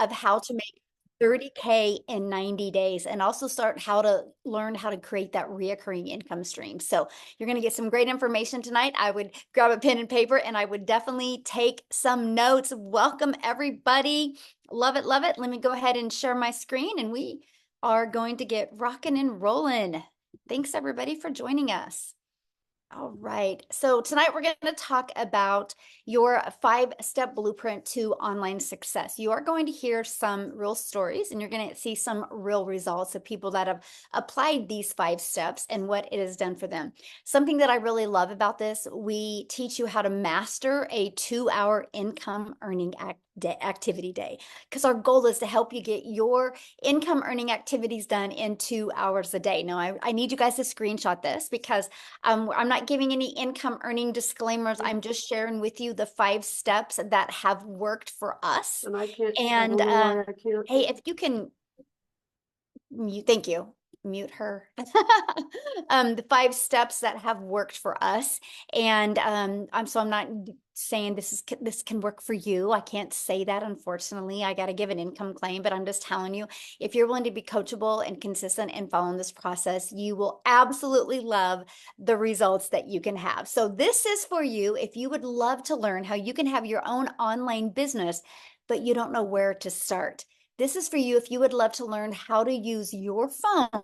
of how to make 30K in 90 days and also start how to learn how to create that reoccurring income stream. So you're going to get some great information tonight. I would grab a pen and paper and I would definitely take some notes. Welcome, everybody. Love it, love it. Let me go ahead and share my screen and we are going to get rocking and rolling. Thanks, everybody, for joining us. All right. So tonight we're going to talk about your 5-step blueprint to online success. You are going to hear some real stories and you're going to see some real results of people that have applied these 5 steps and what it has done for them. Something that I really love about this, we teach you how to master a 2-hour income earning activity day, because our goal is to help you get your income earning activities done in 2 hours a day. Now, I need you guys to screenshot this because I'm not giving any income earning disclaimers. I'm just sharing with you the 5 steps that have worked for us. And I can't. And I don't know why I can't. hey, if you can thank you. Mute her. The 5 steps that have worked for us, and I'm not saying this can work for you. I can't say that, unfortunately. I got to give an income claim, but I'm just telling you, if you're willing to be coachable and consistent and following this process, you will absolutely love the results that you can have. So this is for you if you would love to learn how you can have your own online business, but you don't know where to start. This is for you if you would love to learn how to use your phone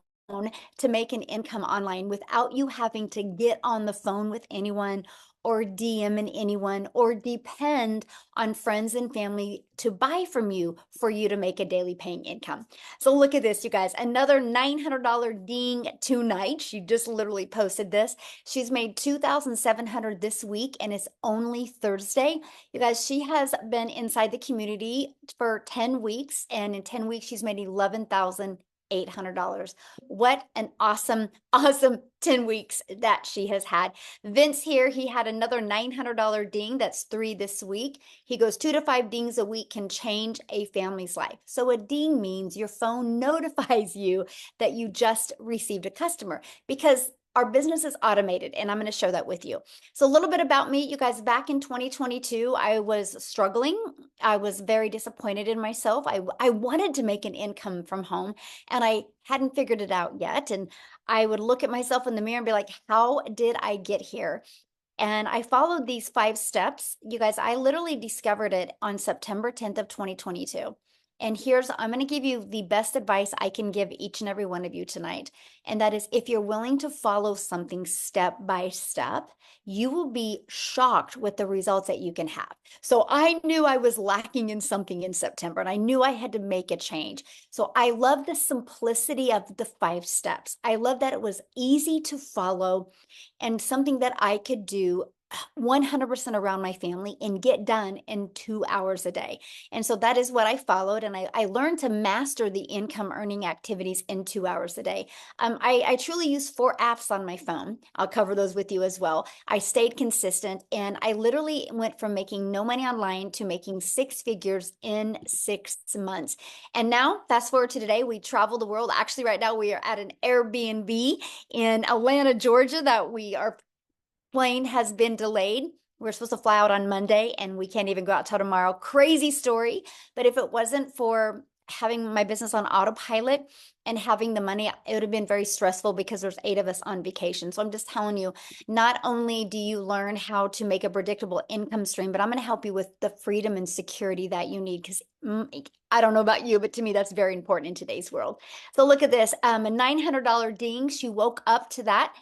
to make an income online without you having to get on the phone with anyone or DM anyone or depend on friends and family to buy from you for you to make a daily paying income. So look at this, you guys, another $900 ding tonight. She just literally posted this. She's made $2,700 this week and it's only Thursday. You guys, she has been inside the community for 10 weeks and in 10 weeks she's made $11,800. What an awesome, awesome 10 weeks that she has had. Vince here, he had another $900 ding. That's 3 this week. He goes 2 to 5 dings a week can change a family's life. So a ding means your phone notifies you that you just received a customer because our business is automated, and I'm going to show that with you. So a little bit about me, you guys, back in 2022, I was struggling. I was very disappointed in myself. I wanted to make an income from home and I hadn't figured it out yet. And I would look at myself in the mirror and be like, how did I get here? And I followed these 5 steps. You guys, I literally discovered it on September 10th of 2022. And I'm going to give you the best advice I can give each and every one of you tonight. And that is if you're willing to follow something step by step, you will be shocked with the results that you can have. So I knew I was lacking in something in September and I knew I had to make a change. So I love the simplicity of the 5 steps. I love that it was easy to follow and something that I could do 100% around my family and get done in 2 hours a day. And so that is what I followed. And I learned to master the income earning activities in 2 hours a day. I truly use 4 apps on my phone. I'll cover those with you as well. I stayed consistent and I literally went from making no money online to making 6 figures in 6 months. And now fast forward to today, we travel the world. Actually, right now we are at an Airbnb in Atlanta, Georgia that our plane has been delayed. We're supposed to fly out on Monday and we can't even go out till tomorrow. Crazy story. But if it wasn't for having my business on autopilot and having the money, it would have been very stressful because there's 8 of us on vacation. So I'm just telling you, not only do you learn how to make a predictable income stream, but I'm going to help you with the freedom and security that you need because I don't know about you, but to me, that's very important in today's world. So look at this, a $900 ding. She woke up to that.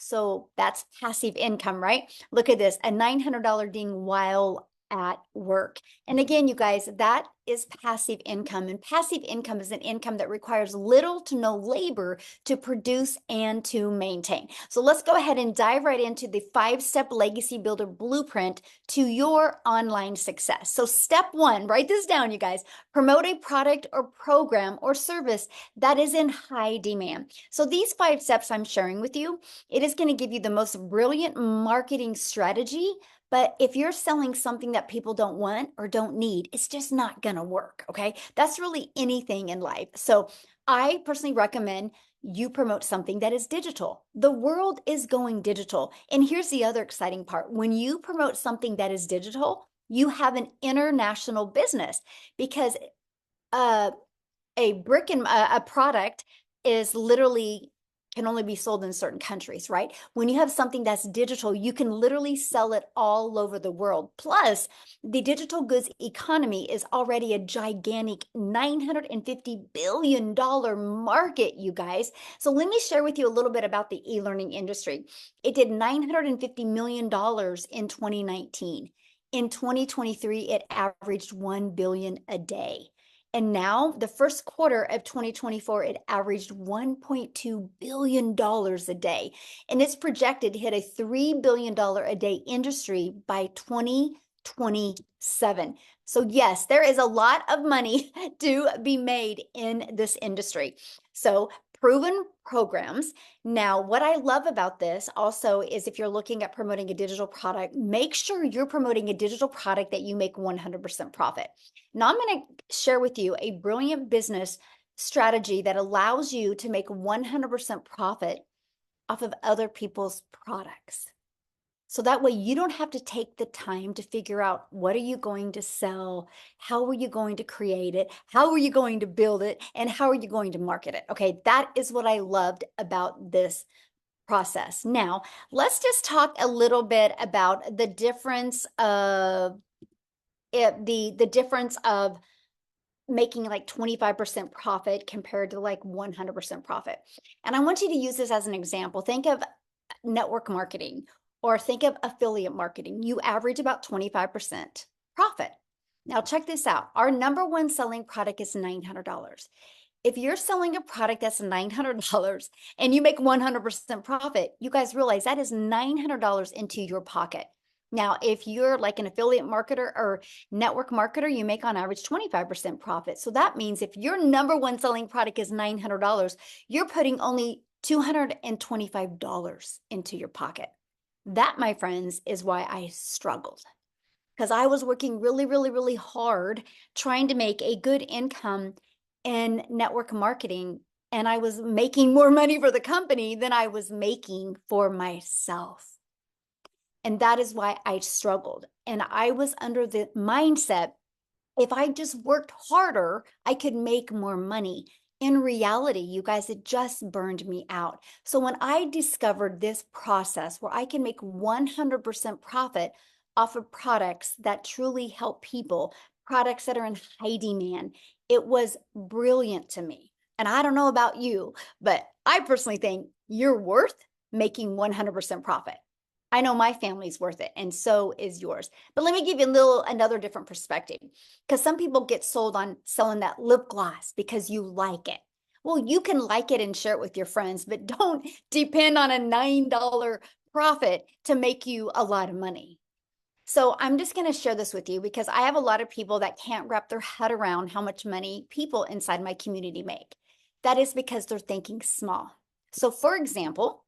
So that's passive income, right? Look at this, a $900 ding while at work. And again, you guys, that is passive income. And passive income is an income that requires little to no labor to produce and to maintain. So let's go ahead and dive right into the 5-step legacy builder blueprint to your online success. So step 1, write this down, you guys, promote a product or program or service that is in high demand. So these 5 steps I'm sharing with you, it is going to give you the most brilliant marketing strategy. But if you're selling something that people don't want or don't need, it's just not going to work. Okay. That's really anything in life. So I personally recommend you promote something that is digital. The world is going digital. And here's the other exciting part. When you promote something that is digital, you have an international business because uh, a brick and a product is literally can only be sold in certain countries, right? When you have something that's digital, you can literally sell it all over the world. Plus, the digital goods economy is already a gigantic $950 billion market, you guys. So let me share with you a little bit about the e-learning industry. It did $950 million in 2019. In 2023, it averaged 1 billion a day. And now, the first quarter of 2024, it averaged $1.2 billion a day. And it's projected to hit a $3 billion a day industry by 2027. So, yes, there is a lot of money to be made in this industry. So, proven programs. Now, what I love about this also is if you're looking at promoting a digital product, make sure you're promoting a digital product that you make 100% profit. Now, I'm going to share with you a brilliant business strategy that allows you to make 100% profit off of other people's products. So that way you don't have to take the time to figure out what are you going to sell, how are you going to create it, how are you going to build it, and how are you going to market it. Okay, that is what I loved about this process. Now, let's just talk a little bit about the difference of the difference of making like 25% profit compared to like 100% profit. And I want you to use this as an example. Think of network marketing or think of affiliate marketing. You average about 25% profit. Now, check this out. Our number one selling product is $900. If you're selling a product that's $900 and you make 100% profit, you guys realize that is $900 into your pocket. Now, if you're like an affiliate marketer or network marketer, you make on average 25% profit. So that means if your number one selling product is $900, you're putting only $225 into your pocket. That, my friends, is why I struggled because I was working really, really, really hard trying to make a good income in network marketing. And I was making more money for the company than I was making for myself. And that is why I struggled. And I was under the mindset if I just worked harder, I could make more money. In reality, you guys, it just burned me out. So when I discovered this process where I can make 100% profit off of products that truly help people, products that are in high demand, it was brilliant to me. And I don't know about you, but I personally think you're worth making 100% profit. I know my family's worth it, and so is yours. But let me give you another different perspective, because some people get sold on selling that lip gloss because you like it. Well, you can like it and share it with your friends, but don't depend on a $9 profit to make you a lot of money. So I'm just going to share this with you because I have a lot of people that can't wrap their head around how much money people inside my community make. That is because they're thinking small. So for example,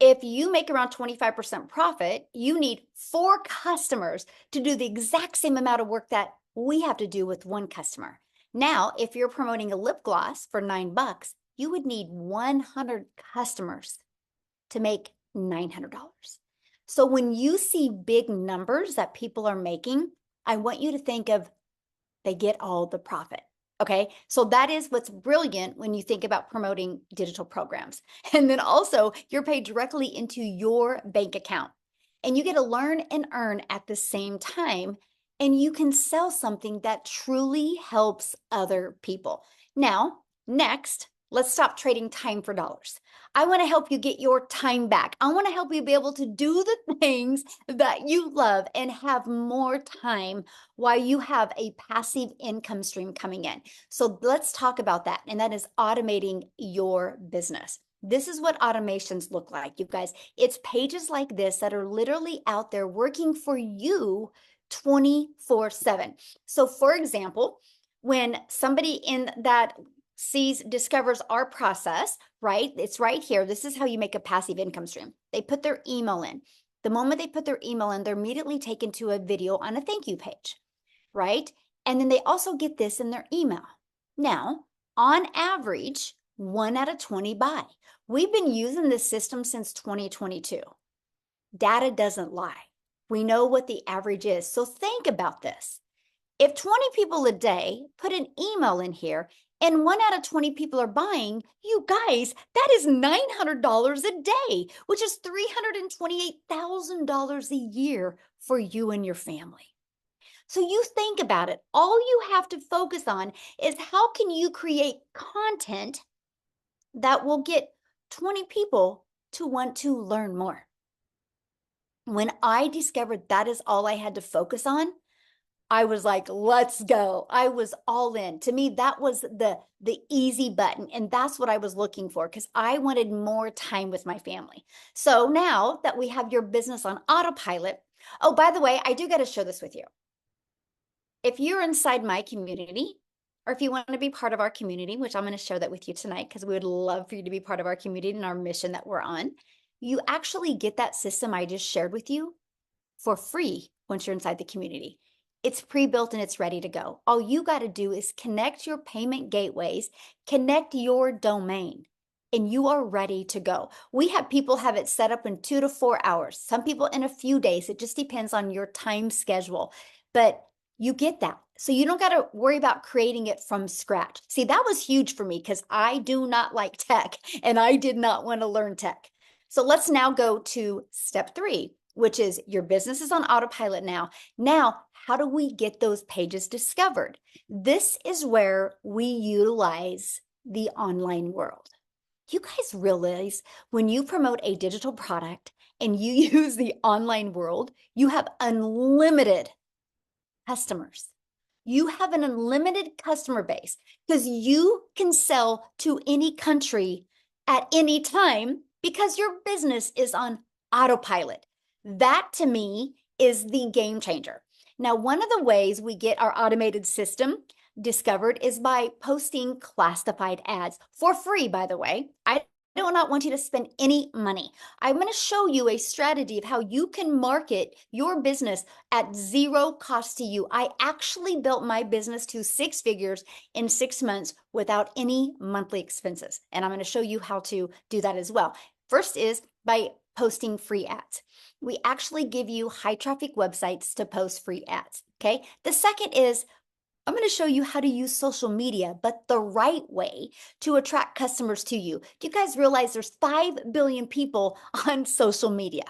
if you make around 25% profit, you need 4 customers to do the exact same amount of work that we have to do with 1 customer. Now, if you're promoting a lip gloss for $9, you would need 100 customers to make $900. So when you see big numbers that people are making, I want you to think of they get all the profit. Okay, so that is what's brilliant when you think about promoting digital programs. And then also, you're paid directly into your bank account. And you get to learn and earn at the same time. And you can sell something that truly helps other people. Now, next, let's stop trading time for dollars. I want to help you get your time back. I want to help you be able to do the things that you love and have more time while you have a passive income stream coming in. So let's talk about that. And that is automating your business. This is what automations look like, you guys. It's pages like this that are literally out there working for you 24/7. So for example, when somebody in that discovers our process, right? It's right here. This is how you make a passive income stream. They put their email in. The moment they put their email in, they're immediately taken to a video on a thank you page, right? And then they also get this in their email. Now, on average, 1 out of 20 buy. We've been using this system since 2022. Data doesn't lie. We know what the average is. So think about this. If 20 people a day put an email in here and 1 out of 20 people are buying, you guys, that is $900 a day, which is $328,000 a year for you and your family. So you think about it. All you have to focus on is how can you create content that will get 20 people to want to learn more. When I discovered that is all I had to focus on, I was like, let's go. I was all in. To me, that was the easy button. And that's what I was looking for because I wanted more time with my family. So now that we have your business on autopilot, oh, by the way, I do got to share this with you. If you're inside my community, or if you want to be part of our community, which I'm going to share that with you tonight because we would love for you to be part of our community and our mission that we're on, you actually get that system I just shared with you for free once you're inside the community. It's pre-built and it's ready to go. All you got to do is connect your payment gateways, connect your domain, and you are ready to go. We have people have it set up in 2 to 4 hours. Some people in a few days. It just depends on your time schedule. But you get that. So you don't got to worry about creating it from scratch. See, that was huge for me because I do not like tech and I did not want to learn tech. So let's now go to step 3, which is your business is on autopilot now. Now, how do we get those pages discovered? This is where we utilize the online world. You guys realize when you promote a digital product and you use the online world, you have unlimited customers. You have an unlimited customer base because you can sell to any country at any time because your business is on autopilot. That to me is the game changer. Now, one of the ways we get our automated system discovered is by posting classified ads for free, by the way. I do not want you to spend any money. I'm going to show you a strategy of how you can market your business at zero cost to you. I actually built my business to 6 figures in 6 months without any monthly expenses. And I'm going to show you how to do that as well. First is by posting free ads. We actually give you high traffic websites to post free ads. Okay. The second is I'm going to show you how to use social media, but the right way to attract customers to you. Do you guys realize there's 5 billion people on social media?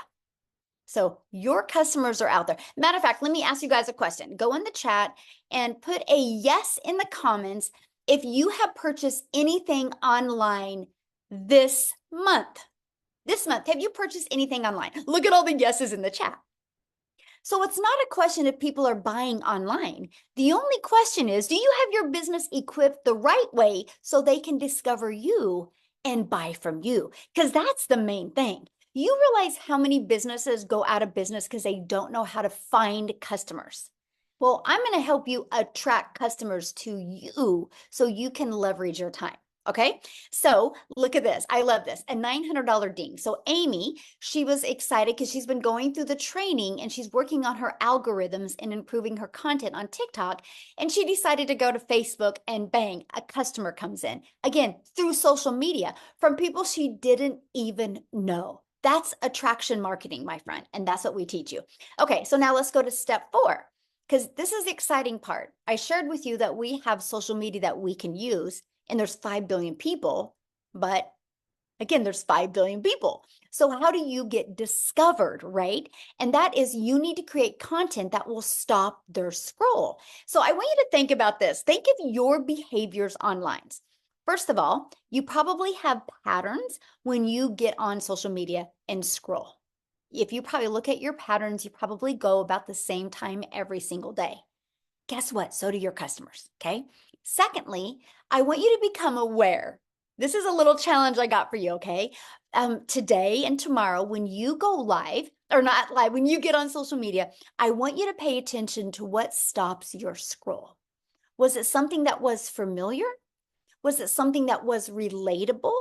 So your customers are out there. Matter of fact, let me ask you guys a question. Go in the chat and put a yes in the comments if you have purchased anything online this month. This month, have you purchased anything online? Look at all the yeses in the chat. So it's not a question if people are buying online. The only question is, do you have your business equipped the right way so they can discover you and buy from you? Because that's the main thing. You realize how many businesses go out of business because they don't know how to find customers. Well, I'm going to help you attract customers to you so you can leverage your time. Okay, so look at this. I love this. A $900 ding. So Amy, she was excited because she's been going through the training and she's working on her algorithms and improving her content on TikTok. And she decided to go to Facebook and bang, a customer comes in. Again, through social media from people she didn't even know. That's attraction marketing, my friend. And that's what we teach you. Okay, so now let's go to step 4 because this is the exciting part. I shared with you that we have social media that we can use. And there's 5 billion people, but again, there's 5 billion people. So how do you get discovered, right? And that is you need to create content that will stop their scroll. So I want you to think about this. Think of your behaviors online. First of all, you probably have patterns when you get on social media and scroll. If you probably look at your patterns, you probably go about the same time every single day. Guess what? So do your customers, okay? Secondly, I want you to become aware. This is a little challenge I got for you, okay? Today and tomorrow, when you go live, or not live, when you get on social media, I want you to pay attention to what stops your scroll. Was it something that was familiar? Was it something that was relatable?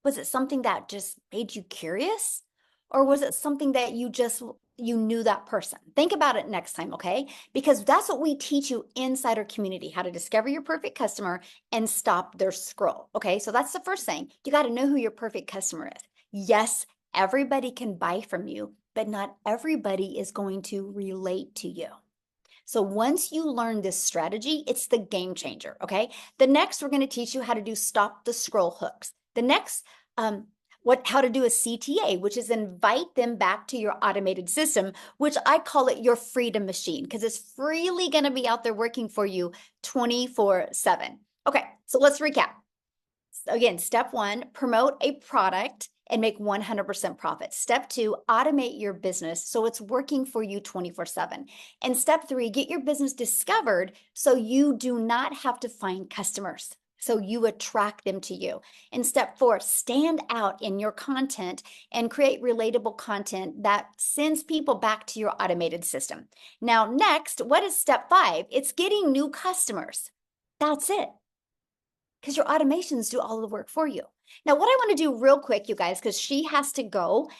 Was it something that just made you curious? Or was it something that you knew that person? Think about it next time, okay? Because that's what we teach you inside our community, how to discover your perfect customer and stop their scroll, okay? So that's the first thing. You got to know who your perfect customer is. Yes, everybody can buy from you, but not everybody is going to relate to you. So once you learn this strategy, it's the game changer. Okay. The next, we're going to teach you how to do stop the scroll hooks. The next, how to do a CTA, which is invite them back to your automated system, which I call it your freedom machine, because it's freely going to be out there working for you 24/7. Okay, so let's recap. Again, step one, promote a product and make 100% profit. Step two, automate your business so it's working for you 24/7. And step three, get your business discovered so you do not have to find customers. So you attract them to you. And step four, stand out in your content and create relatable content that sends people back to your automated system. Now, next, what is step five? It's getting new customers. That's it, because your automations do all the work for you. Now, what I want to do real quick, you guys, because she has to go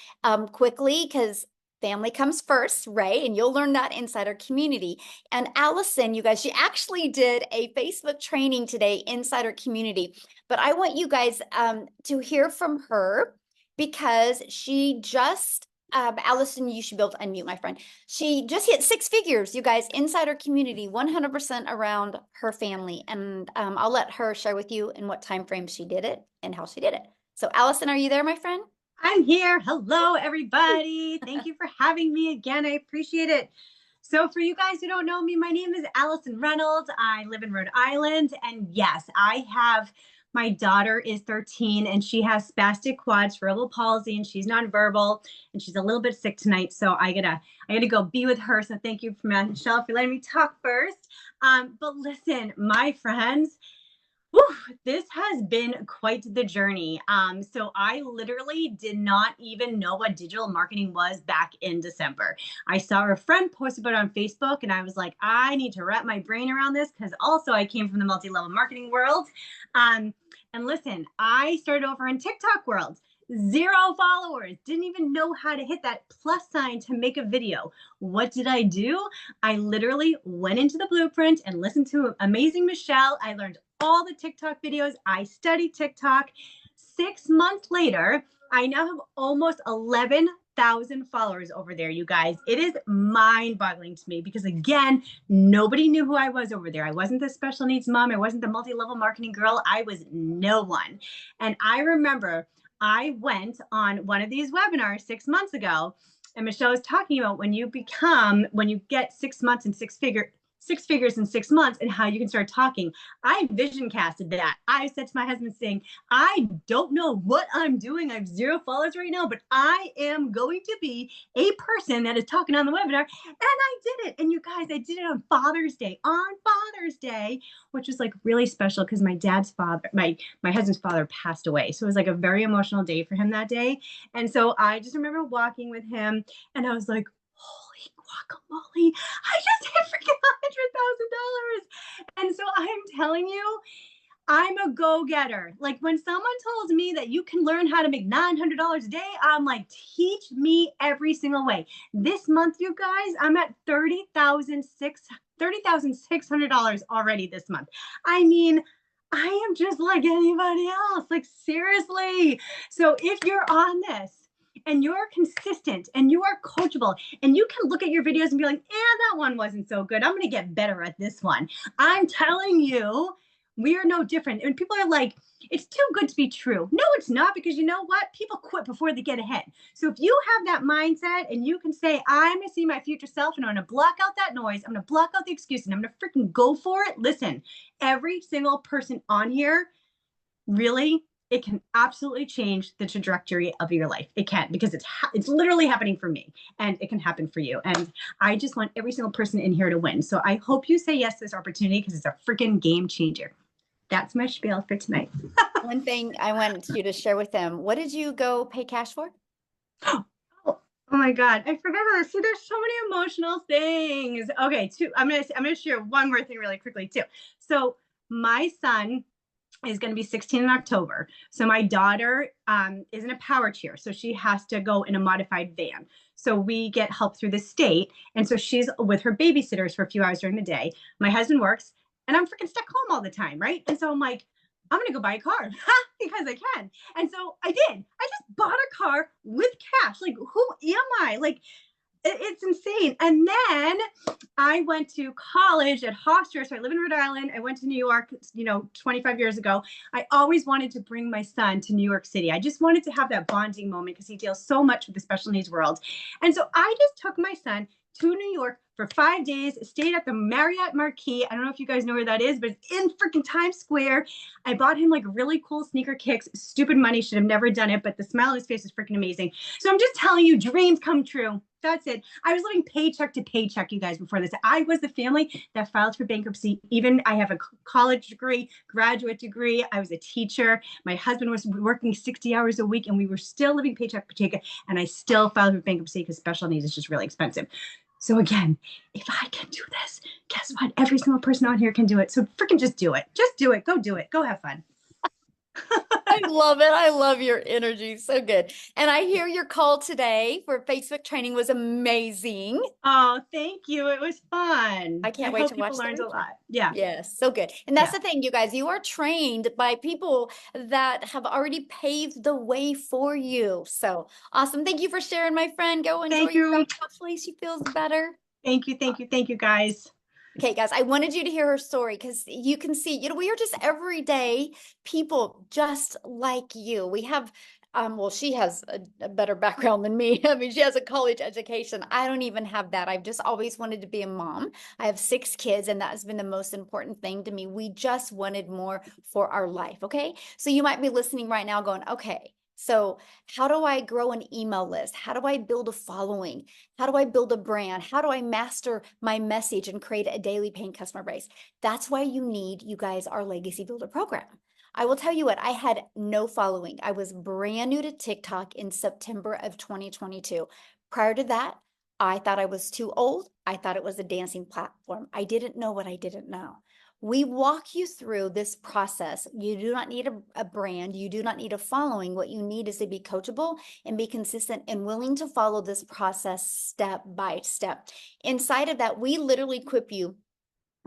quickly, because family comes first, right? And you'll learn that inside our community. And Allison, you guys, she actually did a Facebook training today inside our community. But I want you guys to hear from her, because she just Allison, you should be able to unmute, my friend. She just hit 6 figures, you guys, inside our community, 100% around her family. And I'll let her share with you in what time frame she did it and how she did it. So Allison, are you there, my friend? I'm here. Hello, everybody. Thank you for having me again. I appreciate it. So for you guys who don't know me, my name is Allison Reynolds. I live in Rhode Island. And yes, my daughter is 13 and she has spastic quad cerebral palsy and she's nonverbal and she's a little bit sick tonight. So I gotta go be with her. So thank you, Michelle, for letting me talk first. But listen, my friends, this has been quite the journey. So I literally did not even know what digital marketing was back in December. I saw a friend post about it on Facebook and I was like, I need to wrap my brain around this, because also I came from the multi-level marketing world. And listen, I started over in TikTok world. 0 followers, didn't even know how to hit that plus sign to make a video. What did I do? I literally went into the blueprint and listened to amazing Michelle. I learned all the TikTok videos. I studied TikTok. 6 months later, I now have almost 11,000 followers over there, you guys. It is mind-boggling to me because, again, nobody knew who I was over there. I wasn't the special needs mom. I wasn't the multi-level marketing girl. I was no one. And I remember I went on one of these webinars 6 months ago, and Michelle was talking about when you get 6 months and six figures in 6 months and how you can start talking. I vision casted that. I said to my husband saying, I don't know what I'm doing. I have 0 followers right now, but I am going to be a person that is talking on the webinar. And I did it. And you guys, I did it on Father's Day, which was like really special because my husband's father passed away. So it was like a very emotional day for him that day. And so I just remember walking with him and I was like, holy guacamole, I just hit freaking $100,000. And so I'm telling you, I'm a go-getter. Like when someone tells me that you can learn how to make $900 a day, I'm like, teach me every single way. This month, you guys, I'm at $30,600 already this month. I mean, I am just like anybody else. Like seriously. So if you're on this and you're consistent and you are coachable and you can look at your videos and be like, that one wasn't so good. I'm going to get better at this one. I'm telling you, we are no different. And people are like, it's too good to be true. No, it's not, because you know what? People quit before they get ahead. So if you have that mindset and you can say, I'm going to see my future self and I'm going to block out that noise, I'm going to block out the excuses and I'm going to freaking go for it. Listen, every single person on here, really, it can absolutely change the trajectory of your life. It can, because it's literally happening for me and it can happen for you. And I just want every single person in here to win. So I hope you say yes to this opportunity because it's a freaking game changer. That's my spiel for tonight. One thing I want you to share with them, what did you go pay cash for? Oh my God, I forgot about this. See, there's so many emotional things. Okay, I'm gonna share one more thing really quickly too. So my son is going to be 16 in October. So my daughter is in a power chair. So she has to go in a modified van. So we get help through the state. And so she's with her babysitters for a few hours during the day. My husband works and I'm freaking stuck home all the time. Right. And so I'm like, I'm going to go buy a car because I can. And so I did. I just bought a car with cash. Like, who am I? Like, it's insane. And then I went to college at Hofstra. So I live in Rhode Island. I went to New York, 25 years ago. I always wanted to bring my son to New York City. I just wanted to have that bonding moment because he deals so much with the special needs world. And so I just took my son to New York for 5 days, stayed at the Marriott Marquis. I don't know if you guys know where that is, but it's in freaking Times Square. I bought him like really cool sneaker kicks. Stupid money, should have never done it, but the smile on his face is freaking amazing. So I'm just telling you, dreams come true. That's it. I was living paycheck to paycheck, you guys, before this. I was the family that filed for bankruptcy. Even I have a college degree, graduate degree. I was a teacher. My husband was working 60 hours a week, and we were still living paycheck to paycheck. And I still filed for bankruptcy because special needs is just really expensive. So again, if I can do this, guess what? Every single person on here can do it. So freaking just do it. Just do it. Go do it. Go have fun. I love it. I love your energy. So good. And I hear your call today for Facebook training was amazing. Oh, thank you. It was fun. I I can't wait hope to people watch the learned a replay. lot. Yeah. Yes, so good. And that's Yeah. the thing, you guys, you are trained by people that have already paved the way for you. So awesome. Thank you for sharing, my friend. Go enjoy Thank your you. ride. Hopefully she feels better. Thank you. Thank you. Thank you, guys. Okay, guys, I wanted you to hear her story because you can see, we are just everyday people just like you. We have, well, she has a better background than me. I mean, she has a college education. I don't even have that. I've just always wanted to be a mom. I have 6 kids, and that has been the most important thing to me. We just wanted more for our life. Okay. So you might be listening right now going, okay, so how do I grow an email list? How do I build a following? How do I build a brand? How do I master my message and create a daily paying customer base? That's why you guys, our Legacy Builder program. I will tell you what, I had no following. I was brand new to TikTok in September of 2022. Prior to that, I thought I was too old. I thought it was a dancing platform. I didn't know what I didn't know. We walk you through this process. You do not need a brand. You do not need a following. What you need is to be coachable and be consistent and willing to follow this process step by step. Inside of that, we literally equip you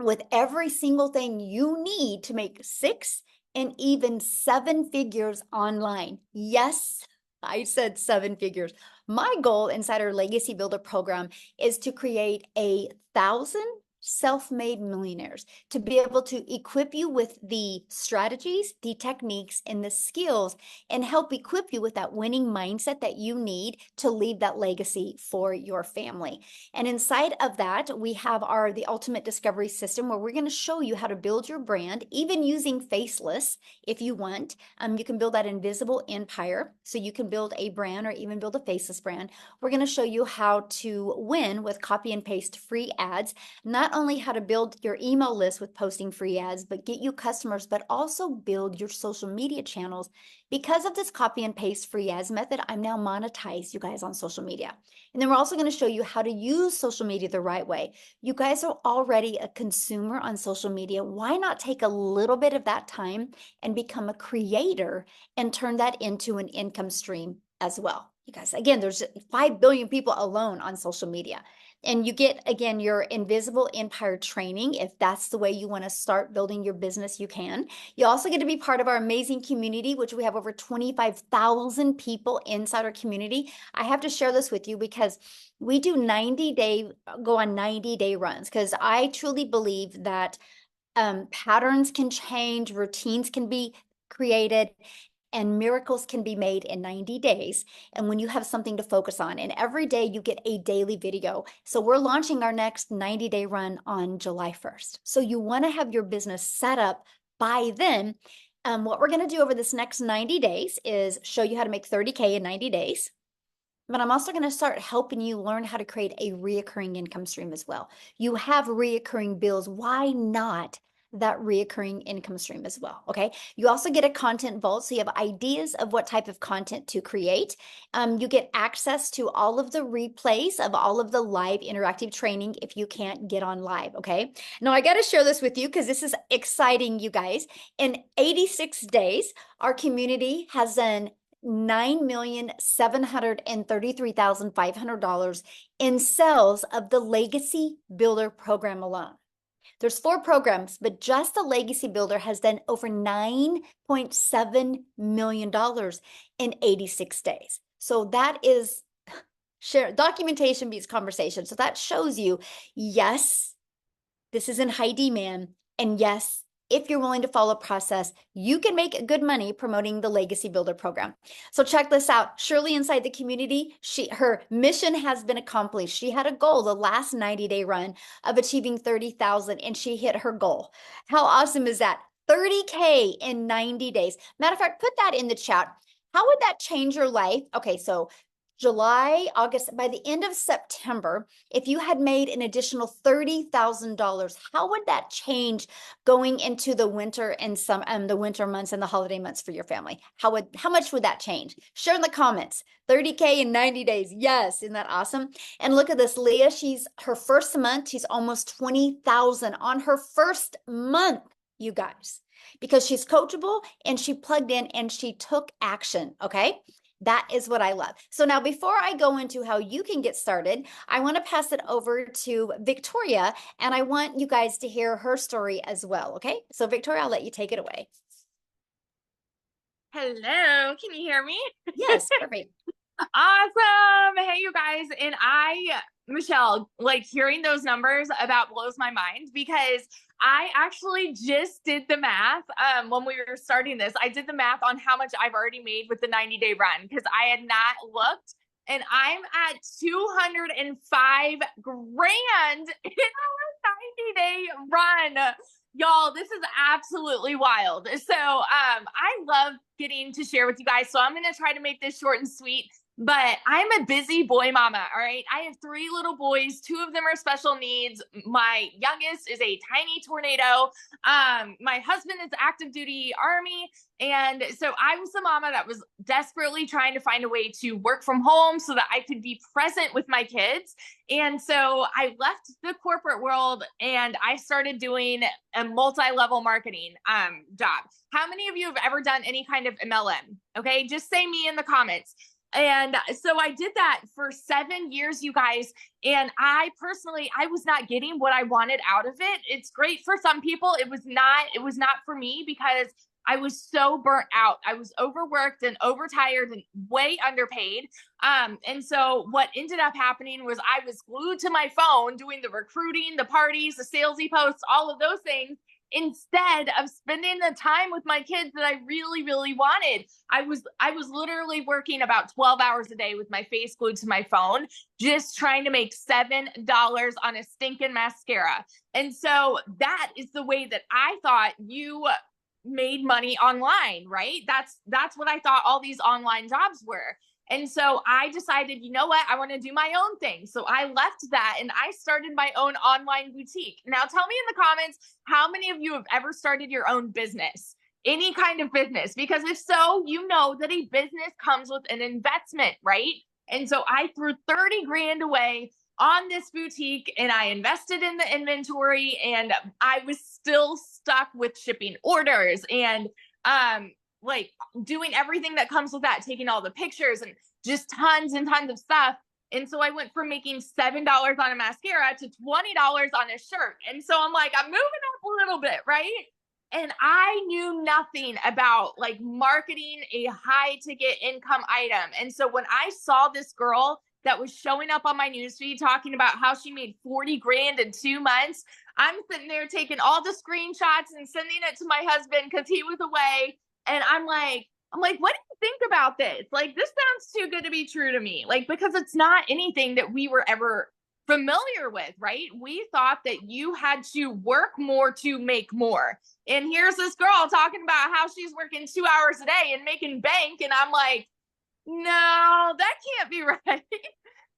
with every single thing you need to make 6 and even 7 figures online. Yes, I said 7 figures. My goal inside our Legacy Builder program is to create 1,000 self-made millionaires, to be able to equip you with the strategies, the techniques, and the skills, and help equip you with that winning mindset that you need to leave that legacy for your family. And inside of that, we have the ultimate discovery system where we're going to show you how to build your brand, even using faceless if you want. You can build that invisible empire. So you can build a brand or even build a faceless brand. We're going to show you how to win with copy and paste free ads, not only how to build your email list with posting free ads, but get you customers, but also build your social media channels. Because of this copy and paste free ads method, I'm now monetized, you guys, on social media. And then we're also going to show you how to use social media the right way. You guys are already a consumer on social media. Why not take a little bit of that time and become a creator and turn that into an income stream as well? You guys, again, there's 5 billion people alone on social media. And you get, again, your invisible empire training. If that's the way you want to start building your business, you can. You also get to be part of our amazing community, which we have over 25,000 people inside our community. I have to share this with you because we do go on 90-day runs, because I truly believe that patterns can change, routines can be created, and miracles can be made in 90 days. And when you have something to focus on, and every day you get a daily video. So we're launching our next 90-day run on July 1st. So you want to have your business set up by then. What we're going to do over this next 90 days is show you how to make 30K in 90 days. But I'm also going to start helping you learn how to create a reoccurring income stream as well. You have reoccurring bills. Why not that reoccurring income stream as well? Okay. You also get a content vault. So you have ideas of what type of content to create. You get access to all of the replays of all of the live interactive training if you can't get on live. Okay. Now I got to share this with you because this is exciting, you guys. In 86 days, our community has done $9,733,500 in sales of the Legacy Builder program alone. There's 4 programs, but just the Legacy Builder has done over $9.7 million in 86 days. So that is Share documentation beats conversation. So that shows you, yes, this is in high demand. And yes, if you're willing to follow process, you can make good money promoting the Legacy Builder program. So check this out. Shirley inside the community, her mission has been accomplished. She had a goal the last 90-day run of achieving 30,000 and she hit her goal. How awesome is that? 30K in 90 days. Matter of fact, put that in the chat. How would that change your life? Okay, so July, August, by the end of September, if you had made an additional $30,000, how would that change going into the winter and the winter months and the holiday months for your family? How much would that change? Share in the comments. 30K in 90 days. Yes, isn't that awesome? And look at this, Leah, she's her first month, she's almost 20,000 on her first month, you guys, because she's coachable and she plugged in and she took action, okay? That is what I love. So now before I go into how you can get started, I want to pass it over to Victoria and I want you guys to hear her story as well. Okay. So Victoria, I'll let you take it away. Hello, can you hear me? Yes, perfect. Awesome. Hey, you guys. And Michelle, like hearing those numbers about blows my mind because I actually just did the math when we were starting this. I did the math on how much I've already made with the 90-day run because I had not looked. And I'm at 205 grand in our 90-day run. Y'all, this is absolutely wild. So I love getting to share with you guys. So I'm going to try to make this short and sweet. But I'm a busy boy mama, all right? I have 3 little boys. 2 of them are special needs. My youngest is a tiny tornado. My husband is active duty Army. And so I was the mama that was desperately trying to find a way to work from home so that I could be present with my kids. And so I left the corporate world and I started doing a multi-level marketing job. How many of you have ever done any kind of MLM? Okay, just say me in the comments. And so I did that for 7 years, you guys. And I personally, I was not getting what I wanted out of it. It's great for some people. It was not for me because I was so burnt out. I was overworked and overtired and way underpaid. And so what ended up happening was I was glued to my phone doing the recruiting, the parties, the salesy posts, all of those things, instead of spending the time with my kids that I really, really wanted. I was literally working about 12 hours a day with my face glued to my phone, just trying to make $7 on a stinking mascara. And so that is the way that I thought you made money online, right? That's what I thought all these online jobs were. And so I decided, you know what? I want to do my own thing. So I left that and I started my own online boutique. Now tell me in the comments, how many of you have ever started your own business? Any kind of business? Because if so, you know that a business comes with an investment, right? And so I threw 30 grand away on this boutique and I invested in the inventory and I was still stuck with shipping orders and like doing everything that comes with that, taking all the pictures and just tons and tons of stuff. And so I went from making $7 on a mascara to $20 on a shirt. And so I'm like, I'm moving up a little bit, right? And I knew nothing about like marketing a high ticket income item. And so when I saw this girl that was showing up on my newsfeed talking about how she made 40 grand in 2 months, I'm sitting there taking all the screenshots and sending it to my husband because he was away. And I'm like, what do you think about this? Like, this sounds too good to be true to me. Like, because it's not anything that we were ever familiar with, right? We thought that you had to work more to make more. And here's this girl talking about how she's working 2 hours a day and making bank. And I'm like, no, that can't be right.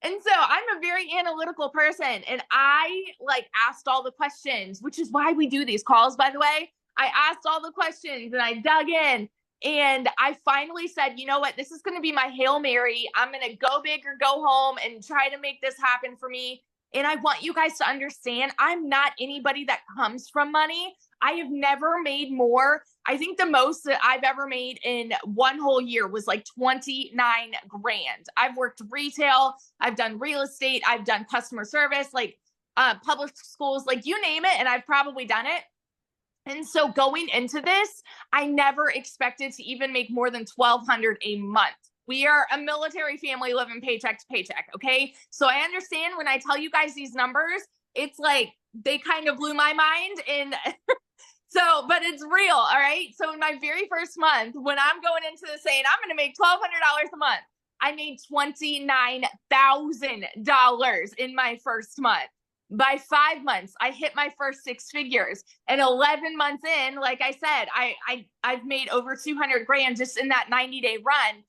And so I'm a very analytical person and I like asked all the questions, which is why we do these calls, by the way. I asked all the questions and I dug in and I finally said, you know what, this is going to be my Hail Mary. I'm going to go big or go home and try to make this happen for me. And I want you guys to understand, I'm not anybody that comes from money. I have never made more. I think the most that I've ever made in one whole year was like 29 grand. I've worked retail. I've done real estate. I've done customer service, like public schools, like you name it. And I've probably done it. And so going into this, I never expected to even make more than $1,200 a month. We are a military family living paycheck to paycheck. Okay. So I understand when I tell you guys these numbers, it's like they kind of blew my mind. And so, but it's real. All right. So in my very first month, when I'm going into this saying I'm going to make $1,200 a month, I made $29,000 in my first month. By 5 months, I hit my first six figures. And 11 months in, like I said, I've made over 200 grand just in that 90-day run.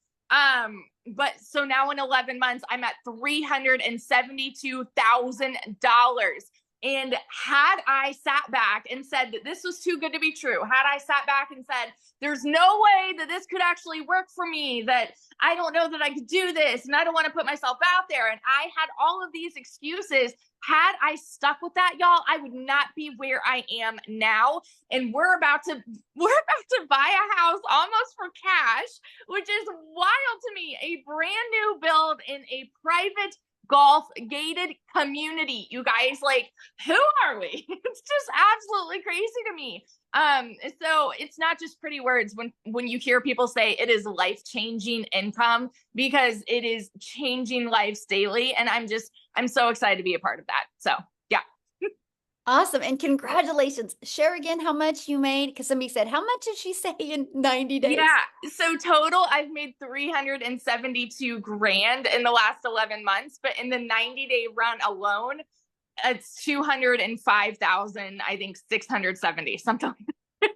But so now in 11 months, I'm at $372,000. And had I sat back and said that this was too good to be true, had I sat back and said, there's no way that this could actually work for me, that I don't know that I could do this, and I don't want to put myself out there, and I had all of these excuses, had I stuck with that, y'all, I would not be where I am now. And we're about to buy a house almost for cash, which is wild to me. A brand new build in a private golf gated community, you guys. Like, who are we? It's just absolutely crazy to me. So it's not just pretty words when you hear people say it is life-changing income, because it is changing lives daily. And I'm so excited to be a part of that. So yeah. Awesome. And congratulations. Share again how much you made, because somebody said, how much did she say in 90 days? Yeah. So total, I've made 372 grand in the last 11 months, but in the 90-day run alone, it's 205,000, I think 670, something like that.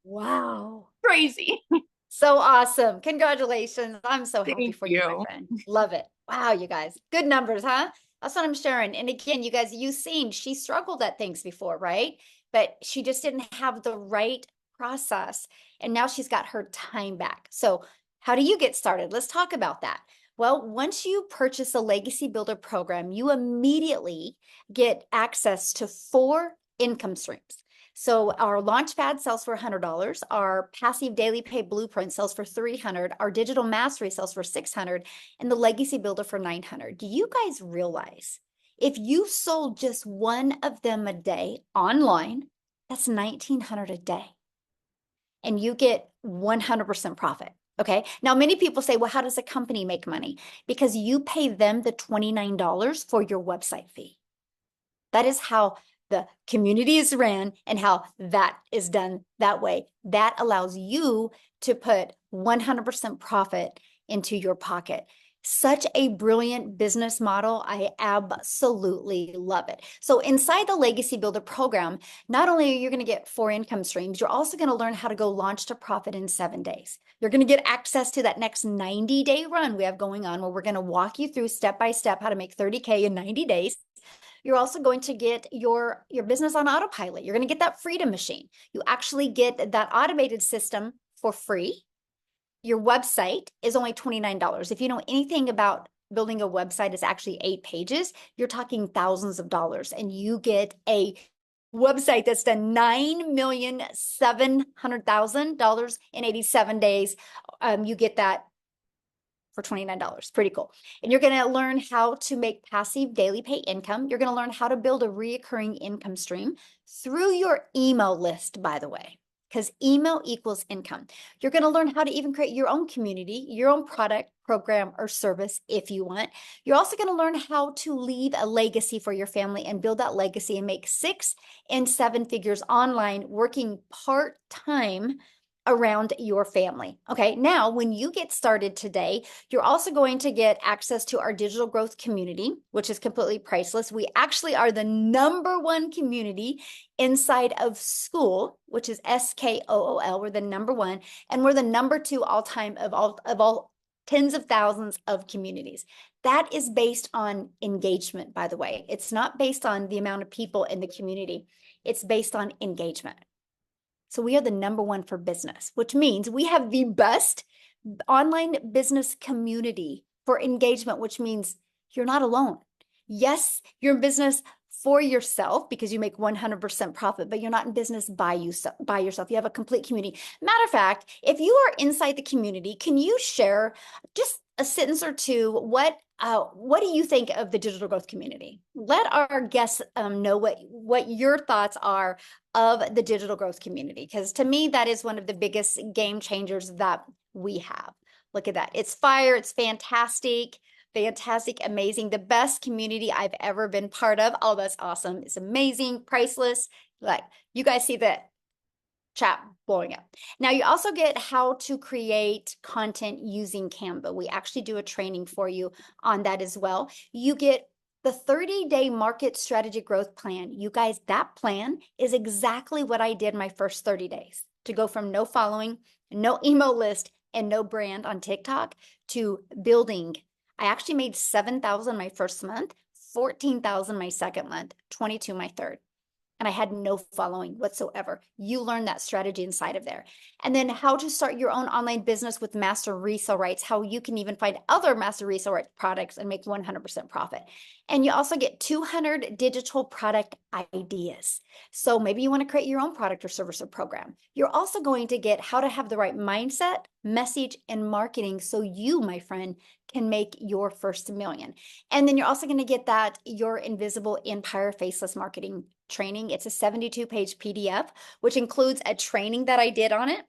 Wow. Crazy. So awesome. Congratulations. I'm so happy Thank for you, my you. friend. Love it. Wow, you guys. Good numbers, huh? That's what I'm sharing. And again, you guys, you've seen she struggled at things before, right? But she just didn't have the right process. And now she's got her time back. So how do you get started? Let's talk about that. Well, once you purchase a Legacy Builder program, you immediately get access to 4 income streams. So our Launchpad sells for $100. Our Passive Daily Pay Blueprint sells for $300. Our Digital Mastery sells for $600, and the Legacy Builder for $900. Do you guys realize if you sold just one of them a day online, that's $1,900 a day, and you get 100% profit? Okay. Now, many people say, well, how does a company make money? Because you pay them the $29 for your website fee. That is how the community is ran and how that is done that way. That allows you to put 100% profit into your pocket. Such a brilliant business model. I absolutely love it. So inside the Legacy Builder program, not only are you going to get 4 income streams, you're also going to learn how to go launch to profit in 7 days. You're going to get access to that next 90-day run we have going on, where we're going to walk you through step by step how to make 30K in 90 days. You're also going to get your business on autopilot. You're going to get that Freedom Machine. You actually get that automated system for free. Your website is only $29. If you know anything about building a website, it's actually 8 pages. You're talking thousands of dollars, and you get a website that's done $9,700,000 in 87 days. You get that for $29. Pretty cool. And you're going to learn how to make passive daily pay income. You're going to learn how to build a reoccurring income stream through your email list, by the way, because email equals income. You're going to learn how to even create your own community, your own product, program, or service if you want. You're also going to learn how to leave a legacy for your family and build that legacy and make 6 and 7 figures online, working part-time around your family. Okay, now when you get started today, you're also going to get access to our digital growth community, which is completely priceless. We actually are the #1 community inside of school, which is SKOOL. We're the #1, and we're the #2 all time of all tens of thousands of communities. That is based on engagement, by the way. It's not based on the amount of people in the community. It's based on engagement. So we are the #1 for business, which means we have the best online business community for engagement, which means you're not alone. Yes, you're in business for yourself because you make 100% profit, but you're not in business by yourself. You have a complete community. Matter of fact, if you are inside the community, can you share just a sentence or two? What do you think of the digital growth community? Let our guests know what your thoughts are of the digital growth community, because to me, that is one of the biggest game changers that we have. Look at that. It's fire. It's fantastic. Fantastic, amazing. The best community I've ever been part of. Oh, that's awesome. It's amazing, priceless. Like, you guys see that chat blowing up. Now you also get how to create content using Canva. We actually do a training for you on that as well. You get the 30-day market strategy growth plan. You guys, that plan is exactly what I did my first 30 days to go from no following, no email list, and no brand on TikTok to building. I actually made 7,000 my first month, 14,000 my second month, 22 my third, and I had no following whatsoever. You learn that strategy inside of there. And then how to start your own online business with master resale rights, how you can even find other master resale rights products and make 100% profit. And you also get 200 digital product ideas. So maybe you want to create your own product or service or program. You're also going to get how to have the right mindset, message, and marketing so you, my friend, can make your first million. And then you're also going to get that Your Invisible Empire Faceless Marketing training. It's a 72-page PDF, which includes a training that I did on it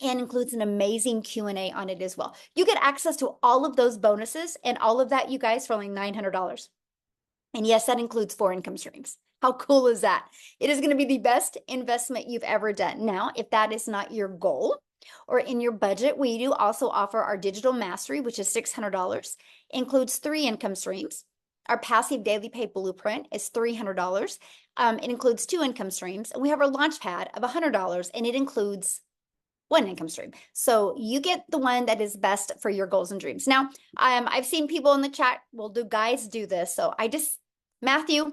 and includes an amazing Q&A on it as well. You get access to all of those bonuses and all of that, you guys, for only $900. And yes, that includes 4 income streams. How cool is that? It is going to be the best investment you've ever done. Now, if that is not your goal or in your budget, we do also offer our digital mastery, which is $600, includes 3 income streams. Our passive daily pay blueprint is $300. It includes 2 income streams. And we have our launch pad of $100, and it includes 1 income stream. So you get the one that is best for your goals and dreams. Now, I've seen people in the chat, well, do guys do this? So Matthew,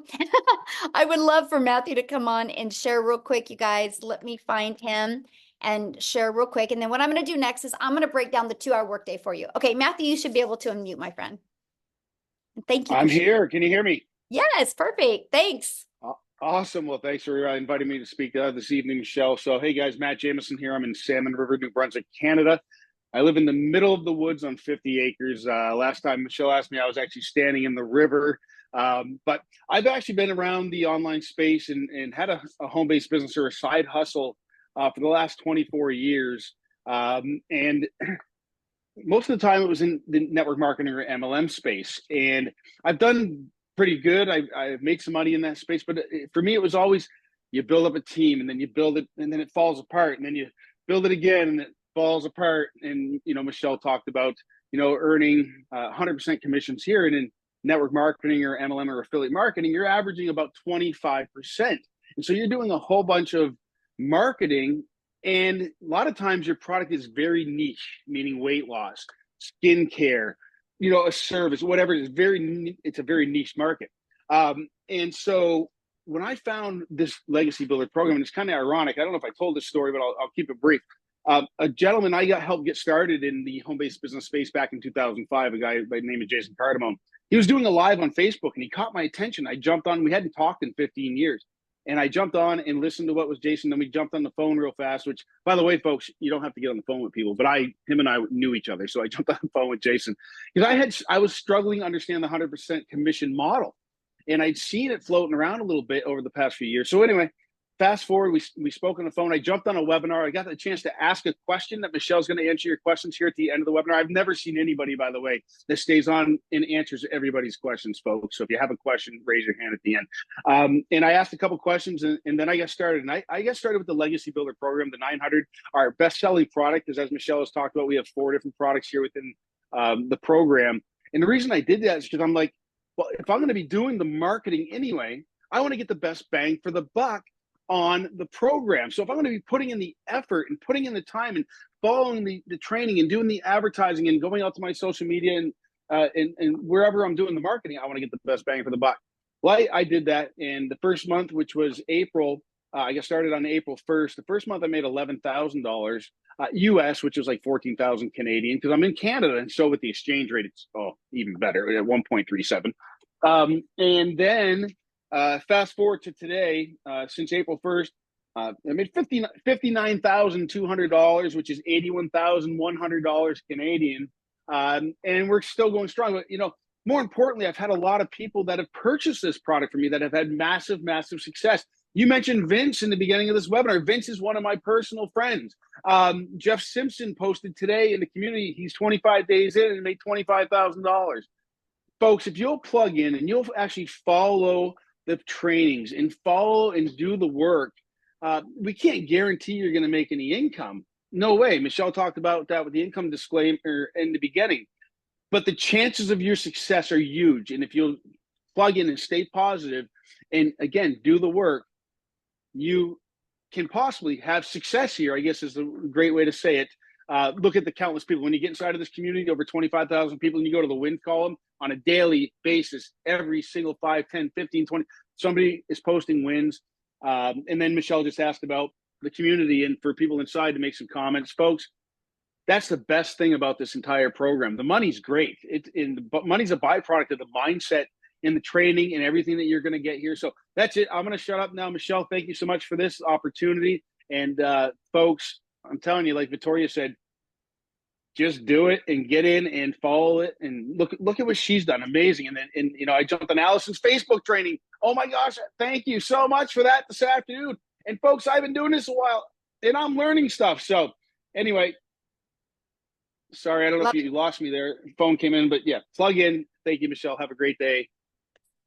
I would love for Matthew to come on and share real quick, you guys. Let me find him and share real quick. And then what I'm going to do next is I'm going to break down the 2-hour workday for you. Okay, Matthew, you should be able to unmute, my friend. Thank you. I'm here. Can you hear me? Yes, perfect. Thanks. Awesome. Well, thanks for inviting me to speak this evening, Michelle. So, hey guys, Matt Jameson here. I'm in Salmon River, New Brunswick, Canada. I live in the middle of the woods on 50 acres. Last time Michelle asked me, I was actually standing in the river. But I've actually been around the online space and had a home-based business or a side hustle for the last 24 years. And most of the time it was in the network marketing or MLM space. And I've done pretty good. I've made some money in that space. But for me, it was always you build up a team and then you build it and then it falls apart. And then you build it again and it falls apart. And, Michelle talked about, earning 100% commissions here. And in network marketing or MLM or affiliate marketing, you're averaging about 25%. And so you're doing a whole bunch of marketing. And a lot of times your product is very niche, meaning weight loss, skincare, a service, whatever it is. It's a very niche market. And so when I found this Legacy Builder program, and it's kind of ironic, I don't know if I told this story, but I'll keep it brief. A gentleman I helped get started in the home-based business space back in 2005, a guy by the name of Jason Cardamone. He was doing a live on Facebook and he caught my attention. I jumped on. We hadn't talked in 15 years. And I jumped on and listened to what was Jason. Then we jumped on the phone real fast, which, by the way, folks, you don't have to get on the phone with people. But him and I knew each other. So I jumped on the phone with Jason because I was struggling to understand the 100% commission model. And I'd seen it floating around a little bit over the past few years. So anyway, fast forward, we spoke on the phone. I jumped on a webinar. I got the chance to ask a question that Michelle's going to answer your questions here at the end of the webinar. I've never seen anybody, by the way, that stays on and answers everybody's questions, folks. So if you have a question, raise your hand at the end. And I asked a couple questions and then I got started. And I got started with the Legacy Builder program, the 900. Our best-selling product is, as Michelle has talked about, we have 4 different products here within the program. And the reason I did that is because I'm like, well, if I'm going to be doing the marketing anyway, I want to get the best bang for the buck on the program. So if I'm going to be putting in the effort and putting in the time and following the training and doing the advertising and going out to my social media and wherever I'm doing the marketing, I want to get the best bang for the buck. Well, I did that in the first month, which was April. I got started on April 1st. The first month I made $11,000 US, which was like 14,000 Canadian, because I'm in Canada. And so with the exchange rate, it's even better at 1.37. And then fast forward to today, since April 1st, I made $59,200, which is $81,100 Canadian. And we're still going strong. But, more importantly, I've had a lot of people that have purchased this product from me that have had massive, massive success. You mentioned Vince in the beginning of this webinar. Vince is one of my personal friends. Jeff Simpson posted today in the community, he's 25 days in and made $25,000. Folks, if you'll plug in and you'll actually follow the trainings and follow and do the work, we can't guarantee you're going to make any income. No way. Michelle talked about that with the income disclaimer in the beginning. But the chances of your success are huge. And if you'll plug in and stay positive and, again, do the work, you can possibly have success here, I guess is a great way to say it. Look at the countless people. When you get inside of this community, over 25,000 people, and you go to the win column on a daily basis, every single 5, 10, 15, 20, somebody is posting wins. And then Michelle just asked about the community and for people inside to make some comments. Folks, that's the best thing about this entire program. The money's great. But money's a byproduct of the mindset and the training and everything that you're going to get here. So that's it. I'm going to shut up now. Michelle, thank you so much for this opportunity. And folks, I'm telling you, like Victoria said, just do it and get in and follow it and look at what she's done. Amazing. And then I jumped on Allison's Facebook training. Oh my gosh, thank you so much for that this afternoon. And folks, I've been doing this a while and I'm learning stuff. So anyway, sorry, I don't know if you lost me there. Phone came in, but yeah, plug in. Thank you, Michelle. Have a great day.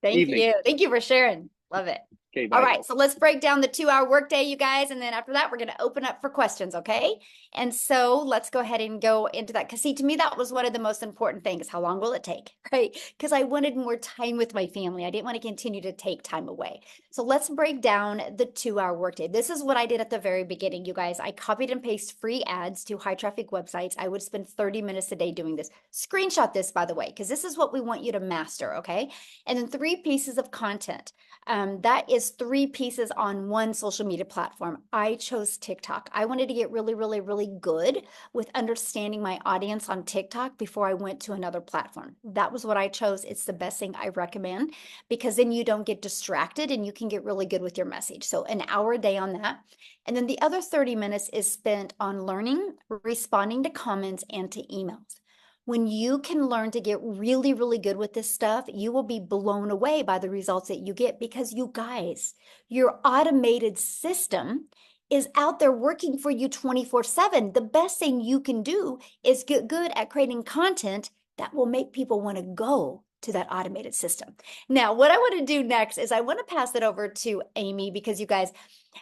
Thank you. Thank you for sharing. Love it. Okay, bye. All right, so let's break down the 2-hour workday, you guys. And then after that, we're going to open up for questions, okay? And so let's go ahead and go into that. Because see, to me, that was one of the most important things. How long will it take, right? Because I wanted more time with my family. I didn't want to continue to take time away. So let's break down the 2-hour workday. This is what I did at the very beginning, you guys. I copied and pasted free ads to high traffic websites. I would spend 30 minutes a day doing this. Screenshot this, by the way, because this is what we want you to master, okay? And then 3 pieces of content. That is 3 pieces on one social media platform. I chose TikTok. I wanted to get really, really, really good with understanding my audience on TikTok before I went to another platform. That was what I chose. It's the best thing I recommend because then you don't get distracted and you can get really good with your message. So an hour a day on that. And then the other 30 minutes is spent on learning, responding to comments, and to emails. When you can learn to get really, really good with this stuff, you will be blown away by the results that you get because you guys, your automated system is out there working for you 24/7. The best thing you can do is get good at creating content that will make people want to go to that automated system. Now, what I want to do next is I want to pass it over to Amy because you guys,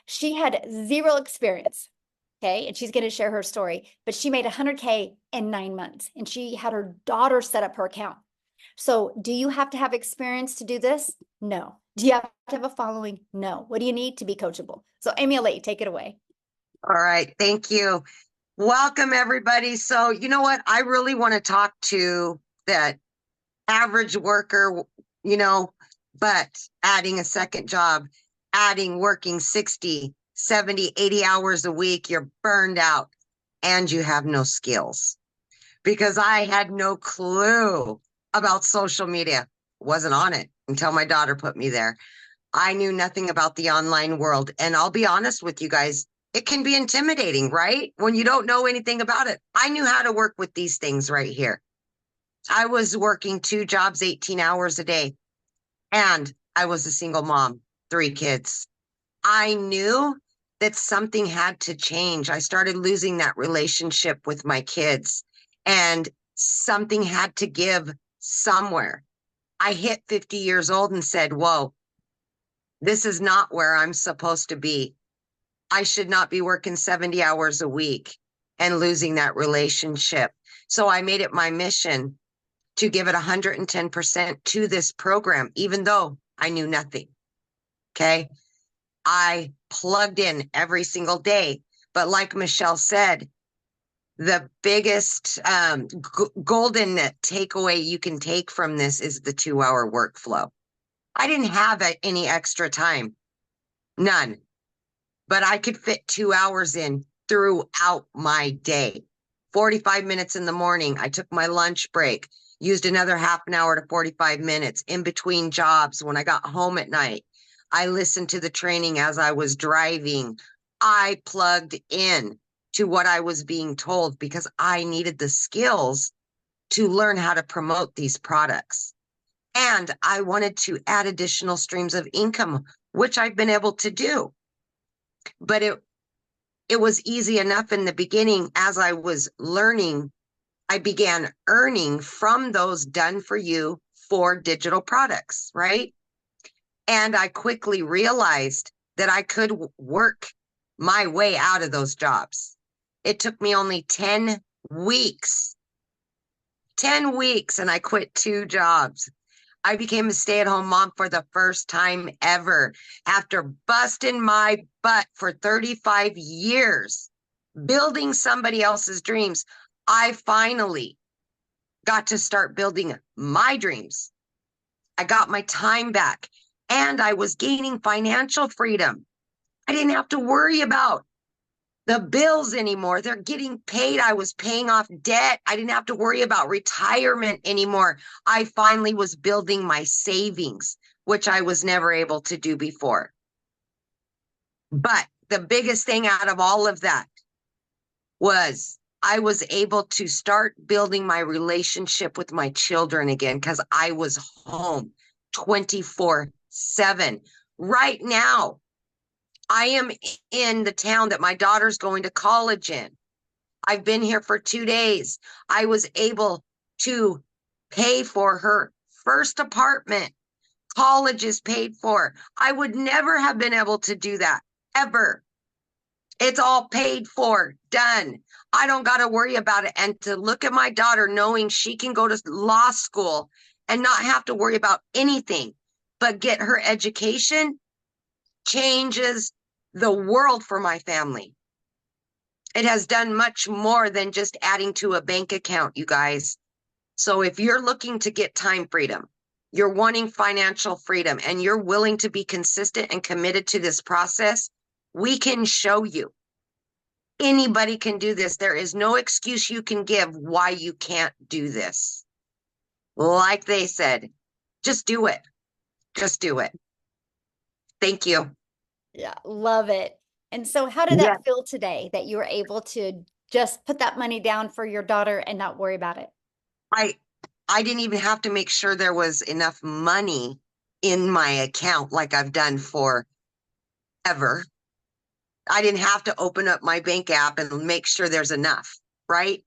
she had 0 experience. Okay, and she's going to share her story, but she made 100K in 9 months and she had her daughter set up her account. So do you have to have experience to do this? No. Do you have to have a following? No. What do you need to be coachable? So Amy, I'll let you take it away. All right. Thank you. Welcome, everybody. So you know what? I really want to talk to that average worker, but adding a second job, working 60, 70, 80 hours a week, you're burned out and you have no skills. Because I had no clue about social media. Wasn't on it until my daughter put me there. I knew nothing about the online world. And I'll be honest with you guys, it can be intimidating, right? When you don't know anything about it. I knew how to work with these things right here. I was working 2 jobs, 18 hours a day. And I was a single mom, 3 kids. I knew that something had to change. I started losing that relationship with my kids and something had to give somewhere. I hit 50 years old and said, whoa, this is not where I'm supposed to be. I should not be working 70 hours a week and losing that relationship. So I made it my mission to give it 110% to this program, even though I knew nothing. Okay. I plugged in every single day. But like Michelle said, the biggest golden takeaway you can take from this is the 2-hour workflow. I didn't have any extra time, none, but I could fit 2 hours in throughout my day. 45 minutes in the morning, I took my lunch break, used another half an hour to 45 minutes in between jobs. When I got home at night, I listened to the training as I was driving. I plugged in to what I was being told because I needed the skills to learn how to promote these products. And I wanted to add additional streams of income which I've been able to do. But it was easy enough in the beginning. As I was learning, I began earning from those done for you for digital products, right? And I quickly realized that I could work my way out of those jobs. It took me only 10 weeks, 10 weeks, and I quit 2 jobs. I became a stay-at-home mom for the first time ever after busting my butt for 35 years, building somebody else's dreams. I finally got to start building my dreams. I got my time back and I was gaining financial freedom. I didn't have to worry about the bills anymore. They're getting paid. I was paying off debt. I didn't have to worry about retirement anymore. I finally was building my savings, which I was never able to do before. But the biggest thing out of all of that was I was able to start building my relationship with my children again because I was home 24/7. Right now, I am in the town that my daughter's going to college in. I've been here for 2 days. I was able to pay for her first apartment. College is paid for. I would never have been able to do that, ever. It's all paid for, done. I don't got to worry about it. And to look at my daughter knowing she can go to law school and not have to worry about anything but get her education changes the world for my family. It has done much more than just adding to a bank account, you guys. So if you're looking to get time freedom, you're wanting financial freedom, and you're willing to be consistent and committed to this process, we can show you. Anybody can do this. There is no excuse you can give why you can't do this. Like they said, just do it. Just do it. Thank you. Yeah, love it. And so how did Yeah. that feel today that you were able to just put that money down for your daughter and not worry about it? I didn't even have to make sure there was enough money in my account like I've done forever. I didn't have to open up my bank app and make sure there's enough, right?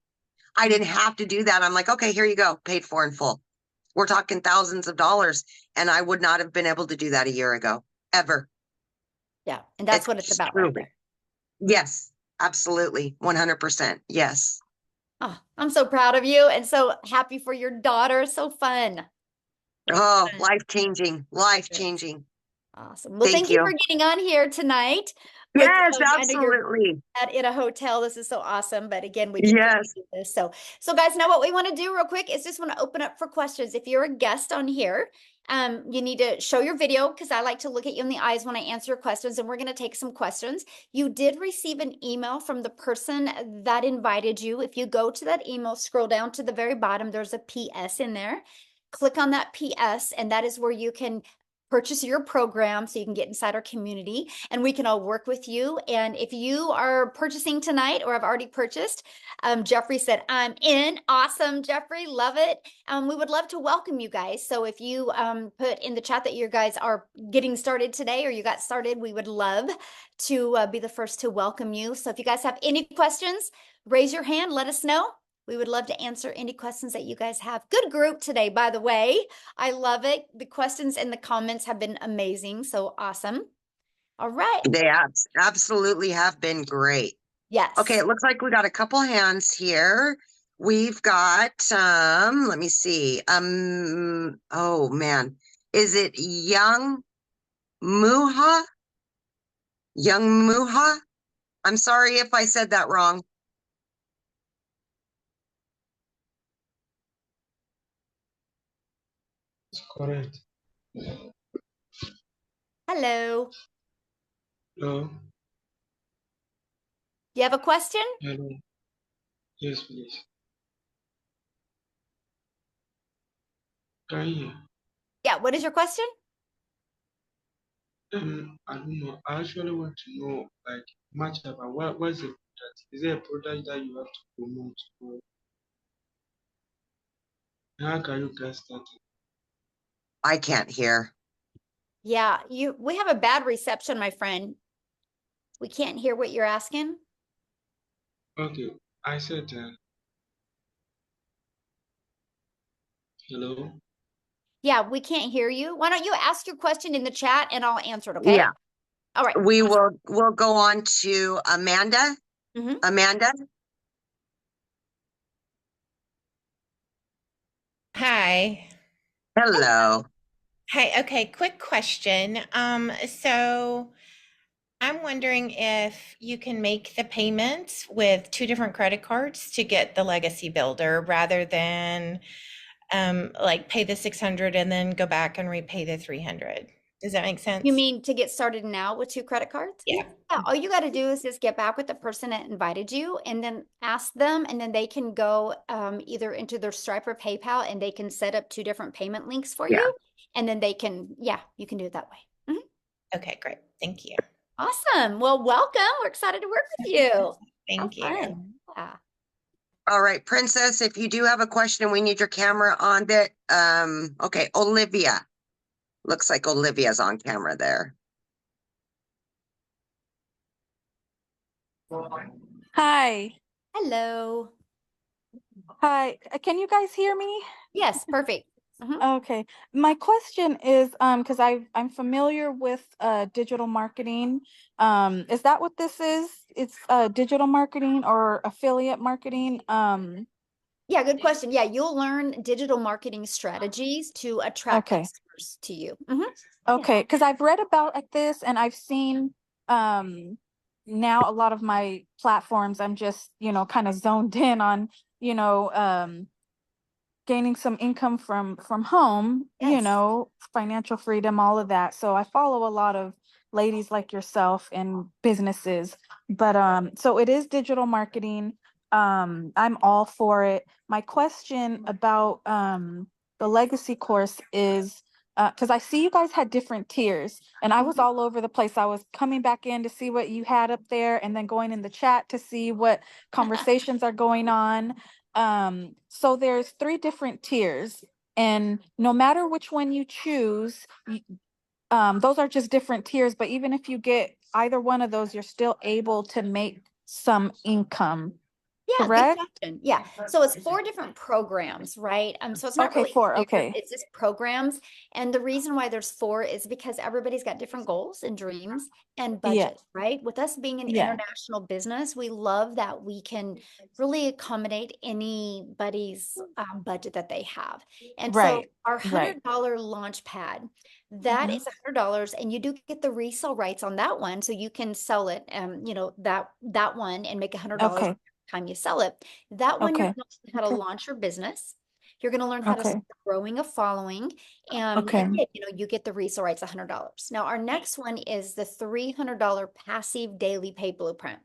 I didn't have to do that. I'm like, okay, here you go, paid for in full. We're talking thousands of dollars, and I would not have been able to do that a year ago, ever. Yeah, and that's what it's about right there. Yes, absolutely. 100%. Yes. Oh, I'm so proud of you and so happy for your daughter. So fun. Oh, Fun. life-changing, life-changing. Awesome. Well, thank you for getting on here tonight. Yes, I know you're absolutely. in a hotel. This is so awesome. But again, we can Yes. do this. So guys, now what we want to do real quick is just want to open up for questions. If you're a guest on here, you need to show your video because I like to look at you in the eyes when I answer your questions, and we're going to take some questions. You did receive an email from the person that invited you. If you go to that email, scroll down to the very bottom, there's a PS in there. Click on that PS, and that is where you can purchase your program so you can get inside our community and we can all work with you. And if you are purchasing tonight or have already purchased, Jeffrey said, I'm in. Awesome, Jeffrey. Love it. We would love to welcome you guys. So if you put in the chat that you guys are getting started today or you got started, we would love to be the first to welcome you. So if you guys have any questions, raise your hand, let us know. We would love to answer any questions that you guys have. Good group today, by the way. I love it. The questions and the comments have been amazing. So awesome. All right. They absolutely have been great. Yes. Okay, it looks like we got a couple hands here. We've got let me see. Oh man. Is it Young Muha? Young Muha? I'm sorry if I said that wrong. Correct. Hello. Hello. You have a question? Hello. Yes, please. Can you hear? Yeah. What is your question? I don't know. I actually want to know like much about what's the product? Is there a product that you have to promote, or how can you get started? I can't hear. Yeah, we have a bad reception, my friend. We can't hear what you're asking. Okay, I said, hello. Yeah, we can't hear you. Why don't you ask your question in the chat and I'll answer it, okay? Yeah, All right. we'll go on to Amanda. Mhm. Amanda, Hi. hello. Hi. Okay, quick question. So I'm wondering if you can make the payments with two different credit cards to get the legacy builder rather than like pay the 600 and then go back and repay the 300. Does that make You sense? mean to get started now with two credit cards? Yeah. Yeah, all you got to do is just get back with the person that invited you and then ask them, and then they can go either into their Stripe or PayPal and they can set up two different payment links for Yeah. you. And then they can, yeah, you can do it that way. Mhm. Okay, great. Thank you. Awesome. Well, welcome. We're excited to work with you. How Thank you. fun. Yeah. All right, Princess, if you do have a question, we need your camera on that. Okay, Olivia. Looks like Olivia's on camera there. Hi. Hello. Hi. Can you guys hear me? Yes, perfect. Mhm. Okay. My question is because I'm familiar with digital marketing. Is that what this is? It's digital marketing or affiliate marketing. Yeah, good question. Yeah, you'll learn digital marketing strategies to attract Okay. customers to you. Mhm. Okay, because I've read about like this and I've seen now a lot of my platforms I'm just, kind of zoned in on, you know, gaining some income from home, Yes. financial freedom, all of that. So I follow a lot of ladies like yourself and businesses. But so it is digital marketing. I'm all for it. My question about the legacy course is because I see you guys had different tiers and I was Mhm. all over the place. I was coming back in to see what you had up there and then going in the chat to see what conversations are going on. So there's three different tiers, and no matter which one you choose, those are just different tiers. But even if you get either one of those, you're still able to make some income, Yeah, good correct? question. Yeah. So it's four different programs, right? So it's not Okay, really four. tiers, Okay. it's just programs. And the reason why there's four is because everybody's got different goals and dreams and Yeah. budget, right? With us being an Yeah. international business, we love that we can really accommodate anybody's budget that they have. And so Right. our Right. $100 launch pad, that Mhm. is $100, and you do get the resale rights on that one, so you can sell it, that one and make $100 Okay. time you sell it. That one, you're Okay. going to learn how to launch your business. You're going to learn how to Okay. start growing a following. Okay. And then, you get the resale rights, $100. Now, our next one is the $300 passive daily pay blueprint.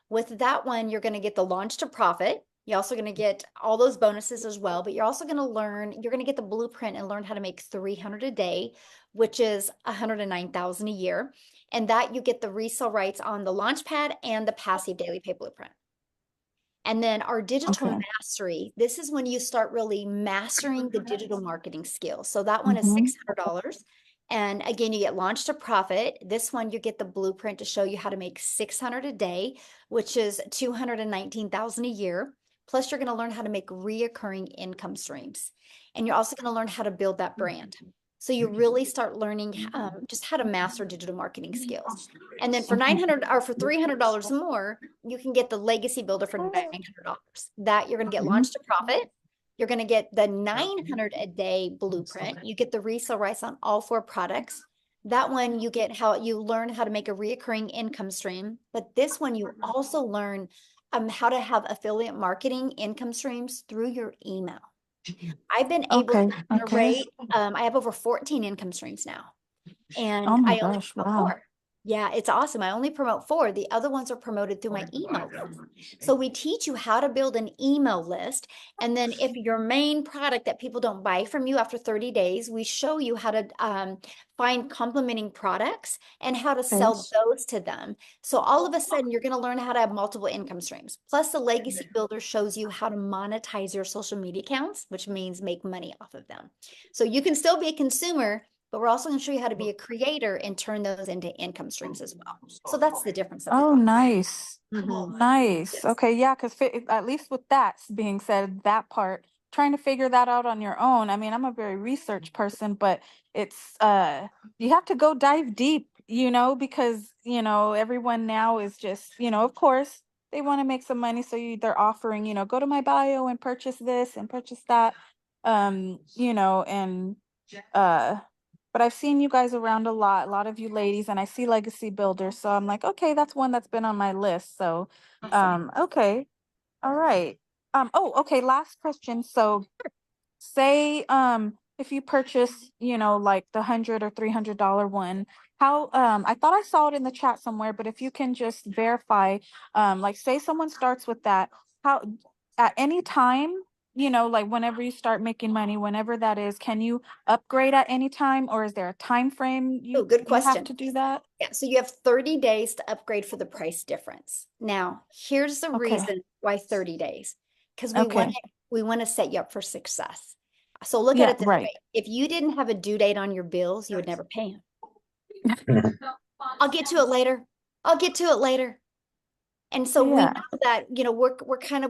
With that one, you're going to get the launch to profit. You're also going to get all those bonuses as well, but you're also going to you're going to get the blueprint and learn how to make 300 a day, which is 109,000 a year. And that you get the resale rights on the launch pad and the passive daily pay blueprint. And then our digital Okay. mastery, this is when you start really mastering the digital marketing skills. So that one is Mhm. $600. And again, you get launched to profit. This one, you get the blueprint to show you how to make 600 a day, which is 219,000 a year. Plus, you're going to learn how to make reoccurring income streams. And you're also going to learn how to build that brand. So you really start learning just how to master digital marketing skills. And then for Okay. 900 or for $300 more, you can get the legacy builder for $900. That you're going to get Mhm. launched to profit. You're going to get the 900 a day blueprint. You get the resale rights on all four products. That one you get how you learn how to make a reoccurring income stream. But this one you also learn how to have affiliate marketing income streams through your email. I've been able to Okay. Okay. generate, I have over 14 income streams now, Oh and my I only gosh. promote Wow. four. Yeah, it's awesome. I only promote four. The other ones are promoted through my email list. So we teach you how to build an email list. And then if your main product that people don't buy from you after 30 days, we show you how to find complementing products and how to Okay. sell those to them. So all of a sudden, you're going to learn how to have multiple income streams. Plus, the Legacy Builder shows you how to monetize your social media accounts, which means make money off of them. So you can still be a consumer but we're also going to show you how to be a creator and turn those into income streams as well. So that's the difference that we Oh, brought. nice. Mhm. Nice. Yes. Okay, yeah, because at least with that being said, that part, trying to figure that out on your own. I mean, I'm a very research person, but it's you have to go dive deep, because, everyone now is just, of course, they want to make some money, so they're offering, go to my bio and purchase this and purchase that. And uh but I've seen you guys around a lot of you ladies, and I see legacy builders. So I'm like, okay, that's one that's been on my list. So, Awesome. okay. All right. Oh, okay. Last question. So say, if you purchase, like the $100 or $300 one, how, I thought I saw it in the chat somewhere, but if you can just verify, like say someone starts with that, how, at any time, like whenever you start making money, whenever that is, can you upgrade at any time, or is there a time frame Oh, good you have question. to do that? Yeah, so you have 30 days to upgrade for the price difference. Now, here's the Okay. reason why 30 days. Because Okay. we want to set you up for success. So look at Yeah, it this right. way. If you didn't have a due date on your bills, you would never pay them. I'll get to it later. I'll get to it later. And so we Yeah. know that,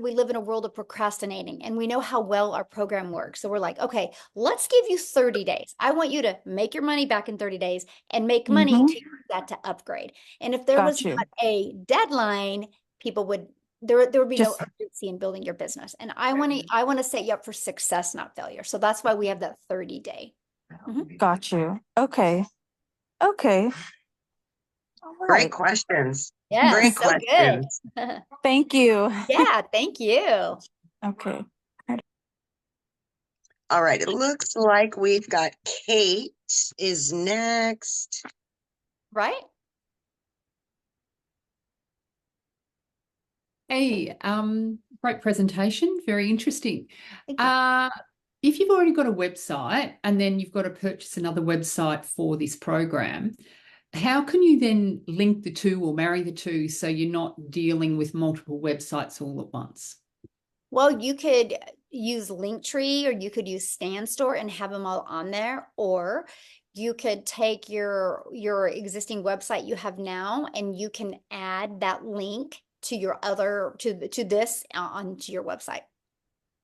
we live in a world of procrastinating, and we know how well our program works. So we're like, okay, let's give you 30 days. I want you to make your money back in 30 days and make money Mm-hmm. to use that to upgrade. And if there was Got you. not a deadline, there would be no Just urgency in building your business. And I want to set you up for success, not failure. So that's why we have that 30-day. got you. Okay. Okay. All Great right. questions. Yes, Great so good. questions. Thank you. Yeah, thank you. Okay. All right. It looks like we've got Kate is next. Right? Hey, great presentation, very interesting. Thank you. If you've already got a website and then you've got to purchase another website for this program, how can you then link the two or marry the two so you're not dealing with multiple websites all at once? Well, you could use Linktree, or you could use StanStore and have them all on there, or you could take your existing website you have now, and you can add that link to your other to this onto your website.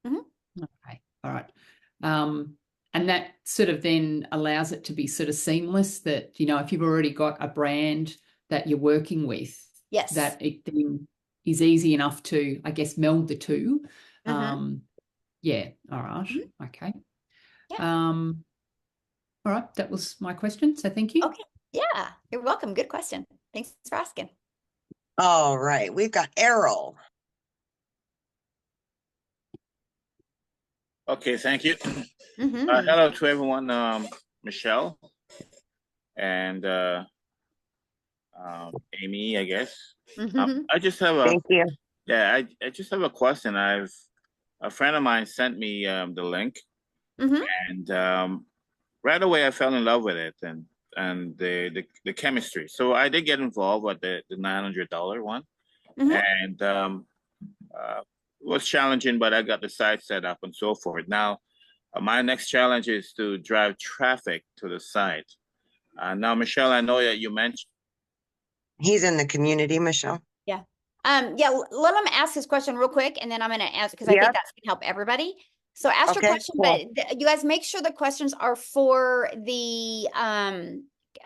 Okay, all right. And that sort of then allows it to be sort of seamless, that, if you've already got a brand that you're working with, Yes. that it then is easy enough to, I guess, meld the two. Yeah, all right. Okay. Yeah. All right, that was my question. So thank you. Okay. Yeah, you're welcome. Good question. Thanks for asking. All right. We've got Errol. Okay, thank you. Mhm. Hello to everyone, Michelle and Amy, I guess. I just have Thank you. I just have a question. A friend of mine sent me the link, and right away I fell in love with it and the chemistry. So I did get involved with the $900 one, and it was challenging, but I got the site set up and so forth. Now, my next challenge is to drive traffic to the site. Now, Michelle, I know that you mentioned. He's in the community, Michelle. Yeah. Yeah, let him ask his question real quick, and then I'm going to answer, because I think that's going to help everybody. So ask your question, cool. but you guys make sure the questions are for the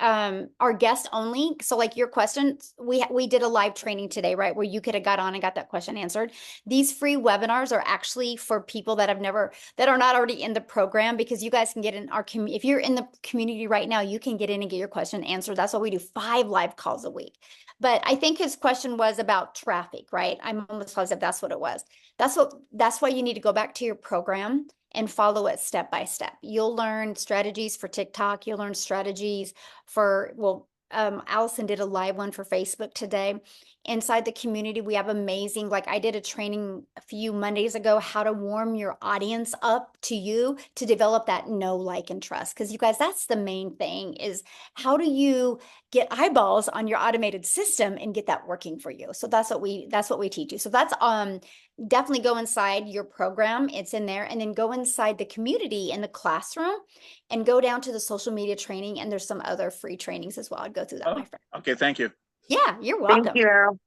our guest only. So like your questions, we did a live training today, right, where you could have got on and got that question answered. These free webinars are actually for people that are not already in the program, because you guys can get in our community. If you're in the community right now, you can get in and get your question answered. That's why we do 5 live calls a week. But I think his question was about traffic, right? I'm almost positive that's what it was. That's why you need to go back to your program and follow it step by step. You'll learn strategies for TikTok. You'll learn strategies for, Allison did a live one for Facebook today. inside the community. We have amazing, like I did a training a few Mondays ago, how to warm your audience up to you to develop that know, like, and trust. Because you guys, that's the main thing is how do you get eyeballs on your automated system and get that working for you? So that's what we teach you. So that's definitely go inside your program. It's in there. And then go inside the community in the classroom and go down to the social media training. And there's some other free trainings as well. I'd go through that, my friend. Okay, thank you. Yeah, you're Thank welcome. you, Errol.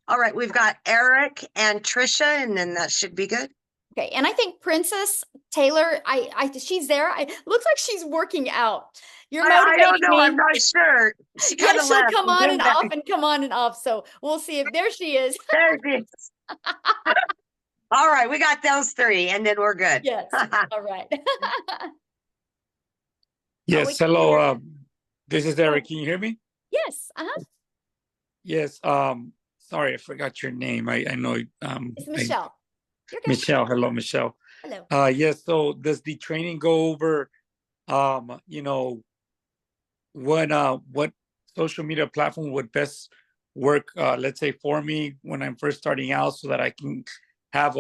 All right, we've got Eric and Trisha, and then that should be good. Okay, and I think Princess Taylor, she's there. Looks like she's working out. You're I don't motivating know. me. I'm not sure. She Yeah, kind of she'll left. come and on came and back. off and come on and off. So we'll see if there she is. There she is. All right, we got those three, and then we're good. Yes. All right. Yes, hello. This is Eric. Can you hear me? Yes. Yes. Sorry, I forgot your name. I know. It's Michelle. You're good. Michelle. Hello, Michelle. Hello. Yes. So does the training go over, what social media platform would best work, let's say for me when I'm first starting out, so that I can have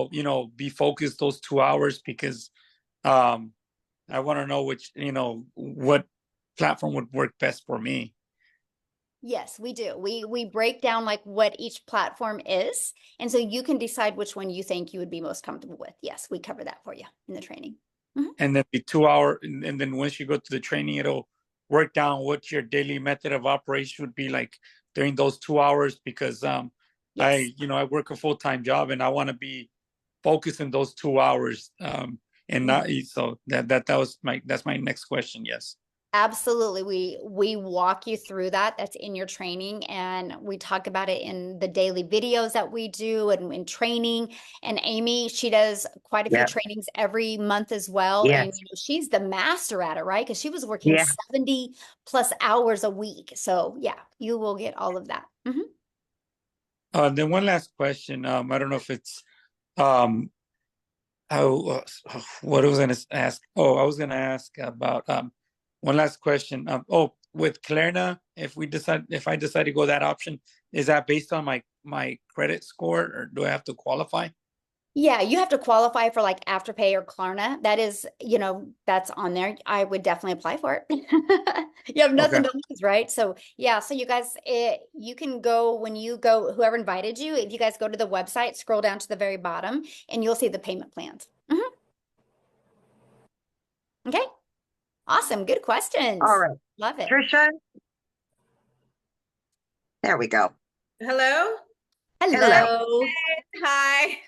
be focused those 2 hours, because I want to know what platform would work best for me. Yes, we do. We break down like what each platform is, and so you can decide which one you think you would be most comfortable with. Yes, we cover that for you in the training. And then the 2 hour, and then once you go to the training, it'll work down what your daily method of operation would be like during those 2 hours, because Yes. I work a full-time job and I want to be focused in those 2 hours. And not so that's my next question. Yes. Absolutely. We walk you through that. That's in your training. And we talk about it in the daily videos that we do and in training. And Amy, she does quite a few trainings every month as well. Yes. And she's the master at it, right? Because she was working 70 plus hours a week. So yeah, you will get all of that. Then one last question. I don't know if it's what I was going to ask. Oh, I was going to ask about one last question. With Klarna, if I decide to go that option, is that based on my credit score, or do I have to qualify? Yeah, you have to qualify for like Afterpay or Klarna. That is, that's on there. I would definitely apply for it. You have nothing to lose, right? So yeah, so you guys, you can go when you go, whoever invited you, if you guys go to the website, scroll down to the very bottom and you'll see the payment plans. Okay. Awesome. Good questions. All right. Love it. Trisha? There we go. Hello? Hello. Hi.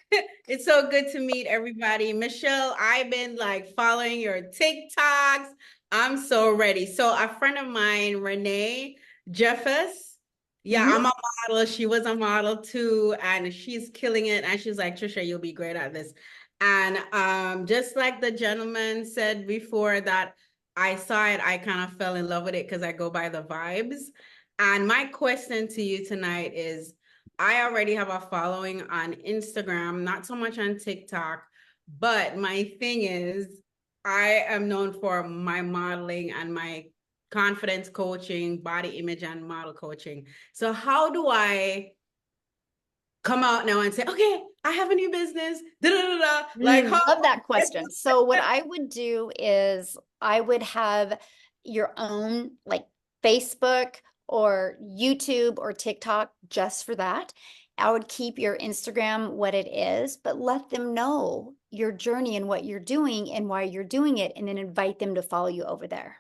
It's so good to meet everybody. Michelle, I've been like following your TikToks. I'm so ready. So a friend of mine, Renee Jeffers, I'm a model. She was a model too, and she's killing it. And she's like, Trisha, you'll be great at this. And just like the gentleman said before that I saw it, I kind of fell in love with it because I go by the vibes. And my question to you tonight is, I already have a following on Instagram, not so much on TikTok, but my thing is I am known for my modeling and my confidence coaching, body image and model coaching. So how do I come out now and say, okay, I have a new business, like love that question. So what I would do is I would have your own like Facebook or YouTube or TikTok just for that. I would keep your Instagram what it is, but let them know your journey and what you're doing and why you're doing it, and then invite them to follow you over there.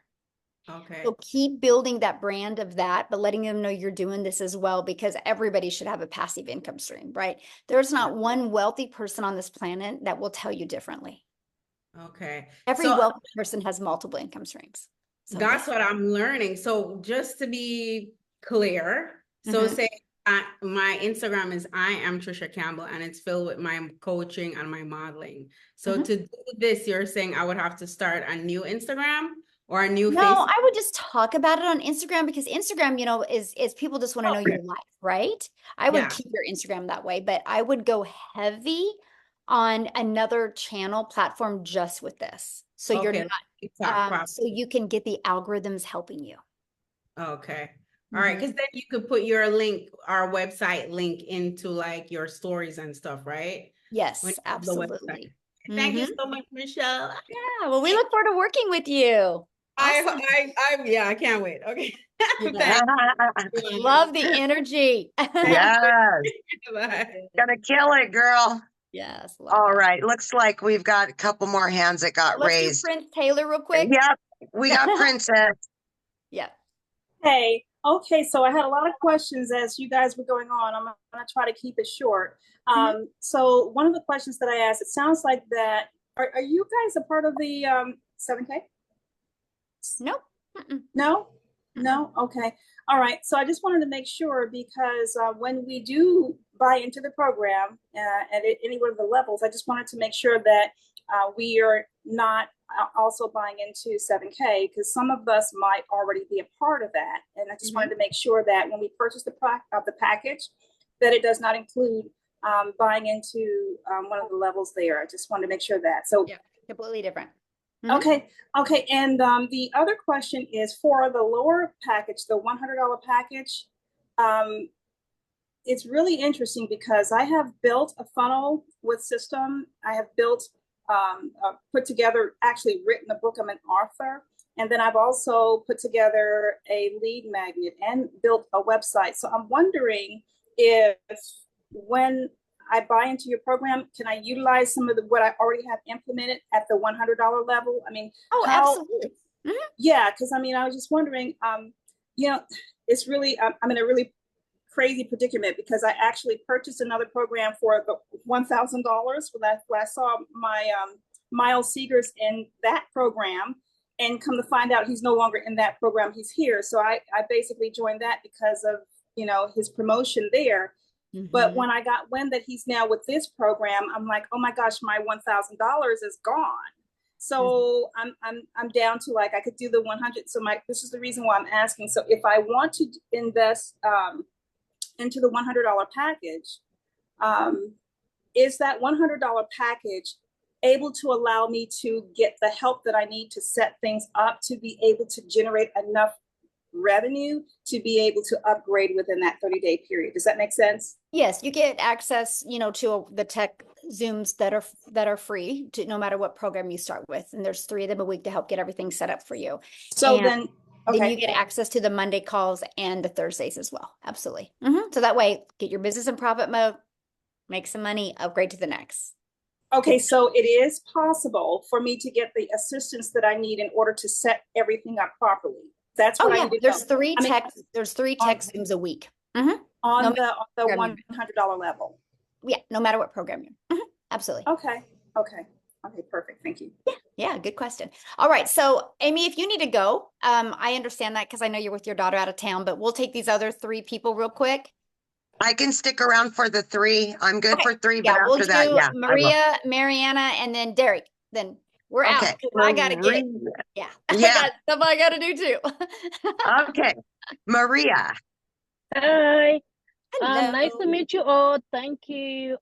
Okay. So keep building that brand of that, but letting them know you're doing this as well, because everybody should have a passive income stream, right? There's not one wealthy person on this planet that will tell you differently. Okay. Every wealthy person has multiple income streams. So that's what I'm learning. So just to be clear, so say my Instagram is I am Trisha Campbell, and it's filled with my coaching and my modeling. So to do this, you're saying I would have to start a new Instagram or a new Facebook? I would just talk about it on Instagram, because Instagram, is people just want to know your life, right? I would keep your Instagram that way, but I would go heavy on another channel platform just with this. So you're not, so you can get the algorithms helping you. Okay. All right, because then you could put your link, our website link into like your stories and stuff, right? Yes, absolutely. Thank you so much, Michelle. Yeah, well, we look forward to working with you. Awesome. Yeah, I can't wait. Okay. Yeah. Love the energy. Yes. Bye. Gonna kill it, girl. Yes. All right. Looks like we've got a couple more hands that got Let's raised. do Prince Taylor real quick. Yep. We got Princess. Yeah. Hey, okay, so I had a lot of questions as you guys were going on. I'm going to try to keep it short. So one of the questions that I asked, it sounds like that, are you guys a part of the 7K? Nope. No? No? Okay. All right. So I just wanted to make sure because when we do buy into the program at any one of the levels, I just wanted to make sure that we are not also buying into 7K because some of us might already be a part of that. And I just wanted to make sure that when we purchase the package, that it does not include buying into one of the levels there. I just wanted to make sure that. So yeah, completely different. Okay. And the other question is for the lower package, the $100 package. It's really interesting because I have built a funnel with system. I have built, put together, actually written a book. I'm an author. And then I've also put together a lead magnet and built a website. So I'm wondering if when I buy into your program, can I utilize some of what I already have implemented at the $100 level? I mean, absolutely. Yeah, because I mean, I was just wondering, it's really, I'm in a really crazy predicament because I actually purchased another program for the $1,000 when I saw my Miles Seegers in that program, and come to find out he's no longer in that program, he's here. So I basically joined that because of, his promotion there. But when I got wind that he's now with this program, I'm like, oh my gosh, my $1,000 is gone. So I'm down to like I could do the 100. So this is the reason why I'm asking. So if I want to invest into the $100 package, is that $100 package able to allow me to get the help that I need to set things up to be able to generate enough revenue to be able to upgrade within that 30-day period? Does that make sense? Yes, you get access, to the tech Zooms that are free to no matter what program you start with. And there's 3 of them a week to help get everything set up for you. So then you get access to the Monday calls and the Thursdays as well. Absolutely. So that way, get your business in profit mode, make some money, upgrade to the next. Okay, so it is possible for me to get the assistance that I need in order to set everything up properly. That's what I need to there's know. There's 3 tech Zooms a week. On the $100 level. Yeah, no matter what program you're. Absolutely. Okay, perfect. Thank you. Yeah, good question. All right, so Amy, if you need to go, I understand that because I know you're with your daughter out of town, but we'll take these other 3 people real quick. I can stick around for the 3. I'm good for 3, but we'll after that, Maria, Mariana, and then Derek. Then we're out. I gotta get. Yeah. I got stuff I gotta do too. Okay, Maria. Hi. Nice to meet you all. Thank you.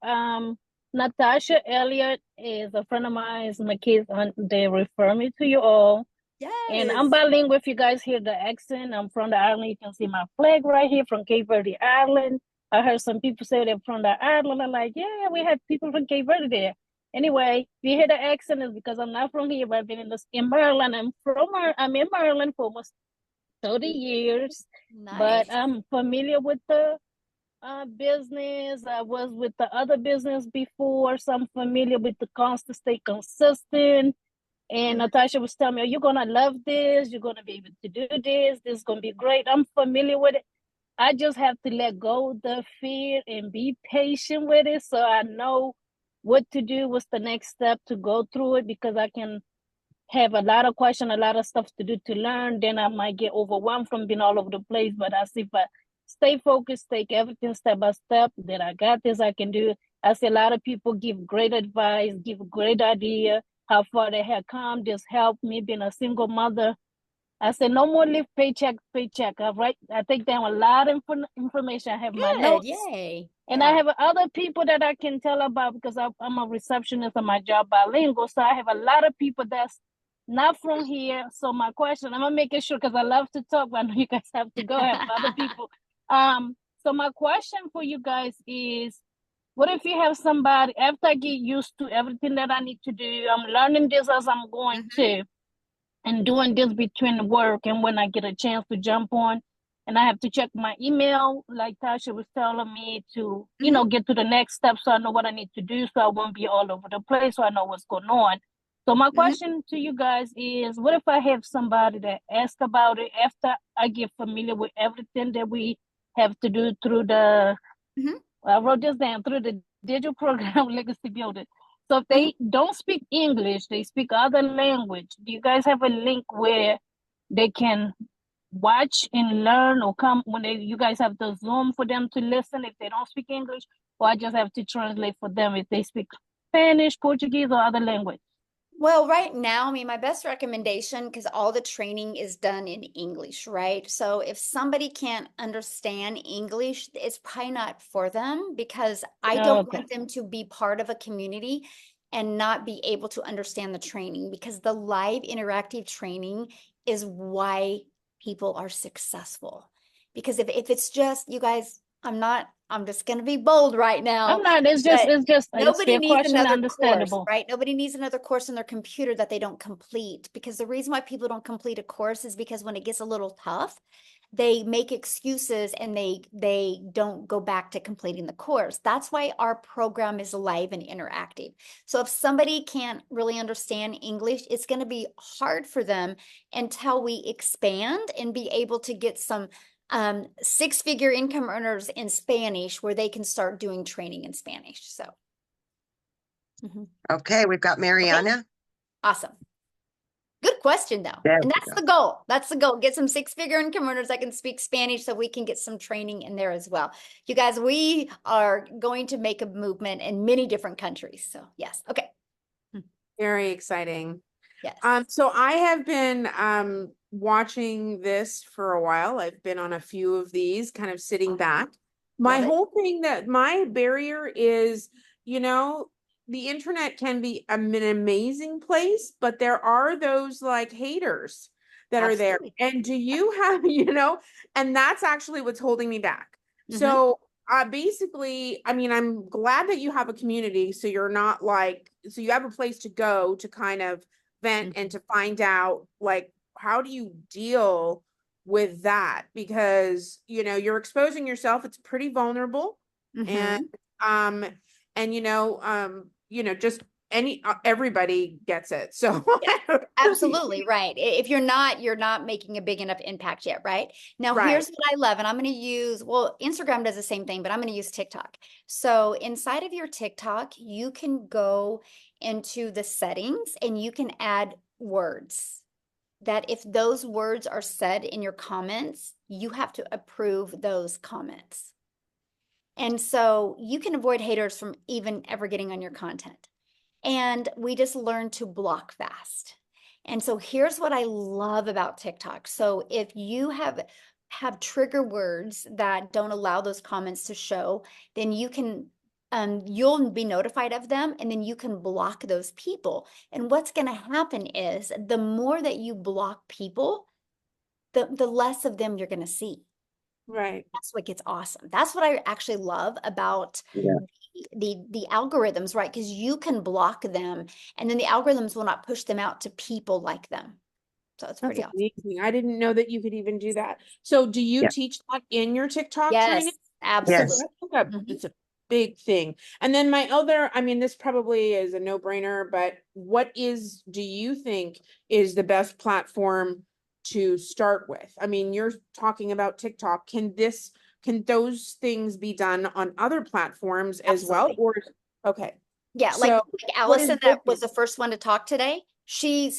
Natasha Elliott is a friend of mine. It's my kids, and they refer me to you all. Yes. And I'm bilingual. If you guys hear the accent, I'm from the island. You can see my flag right here from Cape Verde Island. I heard some people say they're from the island. I'm like, yeah, we have people from Cape Verde there. Anyway, if you hear the accent, it's because I'm not from here, but I've been in Maryland. I'm in Maryland for almost 30 years. Nice. But I'm familiar with the business. I was with the other business before, so I'm familiar with the constant, stay consistent. And Natasha was telling me, oh, you're gonna love this, you're gonna be able to do this is gonna be great. I'm familiar with it. I just have to let go of the fear and be patient with it so I know what to do, what's the next step to go through it, because I can have a lot of questions, a lot of stuff to do to learn. Then I might get overwhelmed from being all over the place. But I see if I stay focused, take everything step by step, that I got this, I can do it. I see a lot of people give great advice, give a great idea, how far they have come, just help me being a single mother. I said, no more live paycheck, paycheck. I take down a lot of information. I have my notes. Yay. And I have other people that I can tell about because I'm a receptionist on my job, bilingual. So I have a lot of people that's not from here. So my question, I'm gonna make it sure because I love to talk, but I know you guys have to go have other people. So my question for you guys is, what if you have somebody, after I get used to everything that I need to do, I'm learning this as I'm going to, and doing this between work and when I get a chance to jump on, and I have to check my email, like Tasha was telling me to, you know, get to the next step so I know what I need to do so I won't be all over the place, so I know what's going on. So my question to you guys is, what if I have somebody that asks about it after I get familiar with everything that we have to do through the, I wrote this down, through the digital program Legacy Builder. So if they don't speak English, they speak other language. Do you guys have a link where they can watch and learn, or come when you guys have the Zoom for them to listen if they don't speak English, or I just have to translate for them if they speak Spanish, Portuguese, or other language? Well, right now, I mean, my best recommendation, because all the training is done in English, right? So if somebody can't understand English, it's probably not for them, because I don't want them to be part of a community and not be able to understand the training, because the live interactive training is why people are successful. Because if it's just, you guys, I'm just going to be bold right now. I'm not, it's just, it's Nobody their needs question, another course, understandable. right? Nobody needs another course on their computer that they don't complete, because the reason why people don't complete a course is because when it gets a little tough, they make excuses and they don't go back to completing the course. That's why our program is live and interactive. So if somebody can't really understand English, it's going to be hard for them until we expand and be able to get some six-figure income earners in Spanish where they can start doing training in Spanish. So. Okay, we've got Mariana. Okay. Awesome. Good question, though. There And we that's go. the goal. That's the goal. Get some six-figure income earners that can speak Spanish so we can get some training in there as well. You guys, we are going to make a movement in many different countries. So yes. Okay. Very exciting. Yes. So I have been watching this for a while. I've been on a few of these, kind of sitting back. My whole thing, that my barrier is, you know, the internet can be an amazing place, but there are those like haters that are there. And do you have, you know, and that's actually what's holding me back. So basically, I mean, I'm glad that you have a community, so you're not like, so you have a place to go to kind of vent and to find out, like, how do you deal with that? Because, you know, you're exposing yourself, it's pretty vulnerable. And you know, just everybody gets it. So yeah, absolutely right. If you're not making a big enough impact yet, right? Now, here's what I love, and I'm going to use, well, Instagram does the same thing, but I'm going to use TikTok. So inside of your TikTok, you can go into the settings and you can add words that if those words are said in your comments, you have to approve those comments. And so you can avoid haters from even ever getting on your content. And we just learn to block fast. And so here's what I love about TikTok. So if you have trigger words that don't allow those comments to show, then you can you'll be notified of them, and then you can block those people. And what's going to happen is the more that you block people, the less of them you're going to see. Right. That's what gets awesome. That's what I actually love about the algorithms, right? Because you can block them, and then the algorithms will not push them out to people like them. So it's pretty awesome. Amazing. I didn't know that you could even do that. So do you teach that in your TikTok training? Yes, absolutely. It's a big thing. And then my other, I mean, this probably is a no-brainer, but do you think is the best platform to start with? I mean, you're talking about TikTok. Can those things be done on other platforms as well? Or okay. Yeah, So like Allison, that was the first one to talk today. She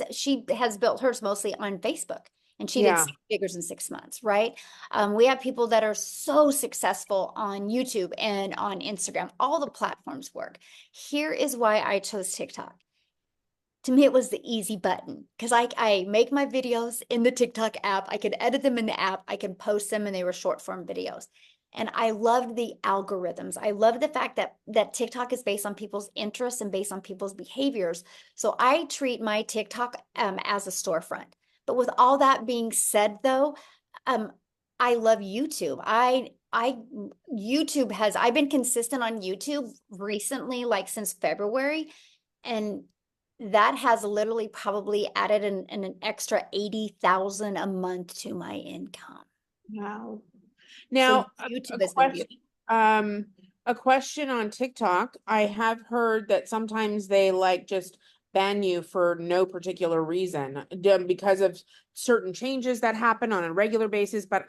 has built hers mostly on Facebook, and she did 6 figures in 6 months, right? We have people that are so successful on YouTube and on Instagram. All the platforms work. Here is why I chose TikTok. To me, it was the easy button, because I make my videos in the TikTok app. I could edit them in the app. I can post them, and they were short form videos. And I loved the algorithms. I love the fact that TikTok is based on people's interests and based on people's behaviors. So I treat my TikTok as a storefront. But with all that being said, though, I love YouTube. YouTube has, I've been consistent on YouTube recently, like since February, and that has literally probably added an extra 80,000 a month to my income. Wow. So Now, YouTube has been beautiful. a question on TikTok. I have heard that sometimes they like just ban you for no particular reason because of certain changes that happen on a regular basis. But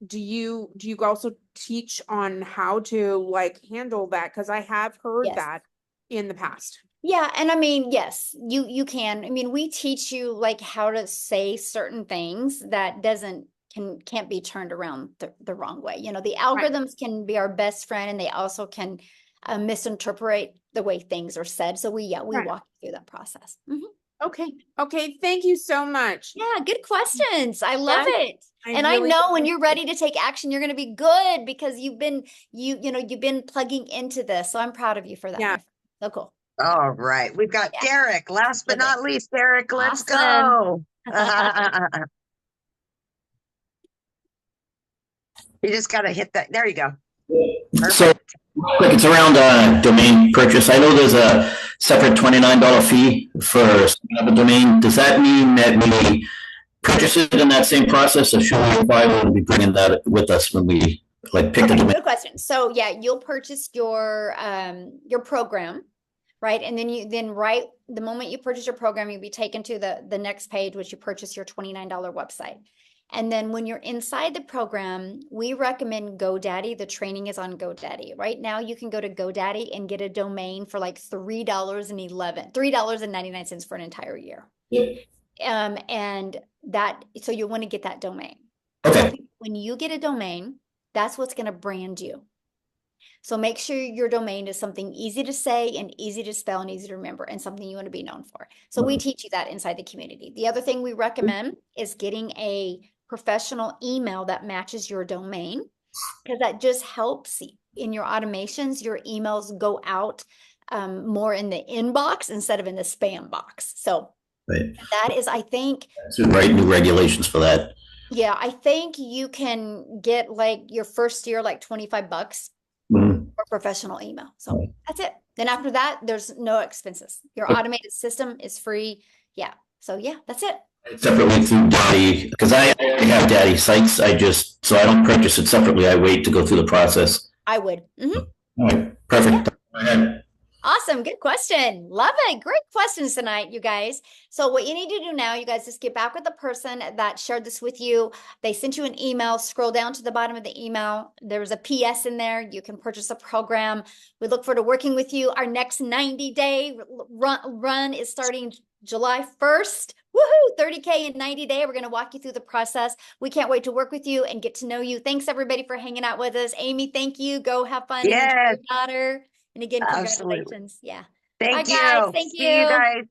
do you also teach on how to like handle that? Because I have heard Yes. that in the past. Yeah, and I mean, yes, you can. I mean, we teach you like how to say certain things that can't be turned around the wrong way. You know, the algorithms can be our best friend, and they also can misinterpret the way things are said. So we walk you through that process. Okay. Thank you so much. Yeah, good questions. I love it. And I really know when you're ready to take action, you're going to be good because you've been plugging into this. So I'm proud of you for that. Yeah. So cool. All right. We've got Derek. Last but not least, Derek, let's Awesome. go. You just got to hit that. There you go. So quick, it's around domain purchase. I know there's a separate $29 fee for setting up a domain. Does that mean that we purchase it in that same process, or should we probably be bringing that with us when we like pick the domain? Good question. So yeah, you'll purchase your program, right? And then right the moment you purchase your program, you'll be taken to the next page, which you purchase your $29 website. And then when you're inside the program, we recommend GoDaddy. The training is on GoDaddy. Right now, you can go to GoDaddy and get a domain for like $3.99 for an entire year. And so you want to get that domain. Okay. So when you get a domain, that's what's going to brand you. So make sure your domain is something easy to say and easy to spell and easy to remember and something you want to be known for. So we teach you that inside the community. The other thing we recommend is getting a professional email that matches your domain, because that just helps in your automations. Your emails go out more in the inbox instead of in the spam box. So that is, I think, write new regulations for that. Yeah, I think you can get like your first year like $25 for professional email. So that's it. Then after that, there's no expenses. Your automated system is free. Yeah. So yeah, that's it. Separately through Daddy, because I have Daddy sites. So I don't purchase it separately. I wait to go through the process. I would. All right, perfect. Go ahead. Awesome. Good question. Love it. Great questions tonight, you guys. So what you need to do now, you guys, just get back with the person that shared this with you. They sent you an email. Scroll down to the bottom of the email. There was a PS in there. You can purchase a program. We look forward to working with you. Our next 90-day run is starting July 1st. Woohoo! 30K in 90 days. We're going to walk you through the process. We can't wait to work with you and get to know you. Thanks, everybody, for hanging out with us. Amy, thank you. Go have fun. Yes. And enjoy your daughter. And again, congratulations. Absolutely. Yeah. Thank Bye, you. guys. Thank you. See you guys.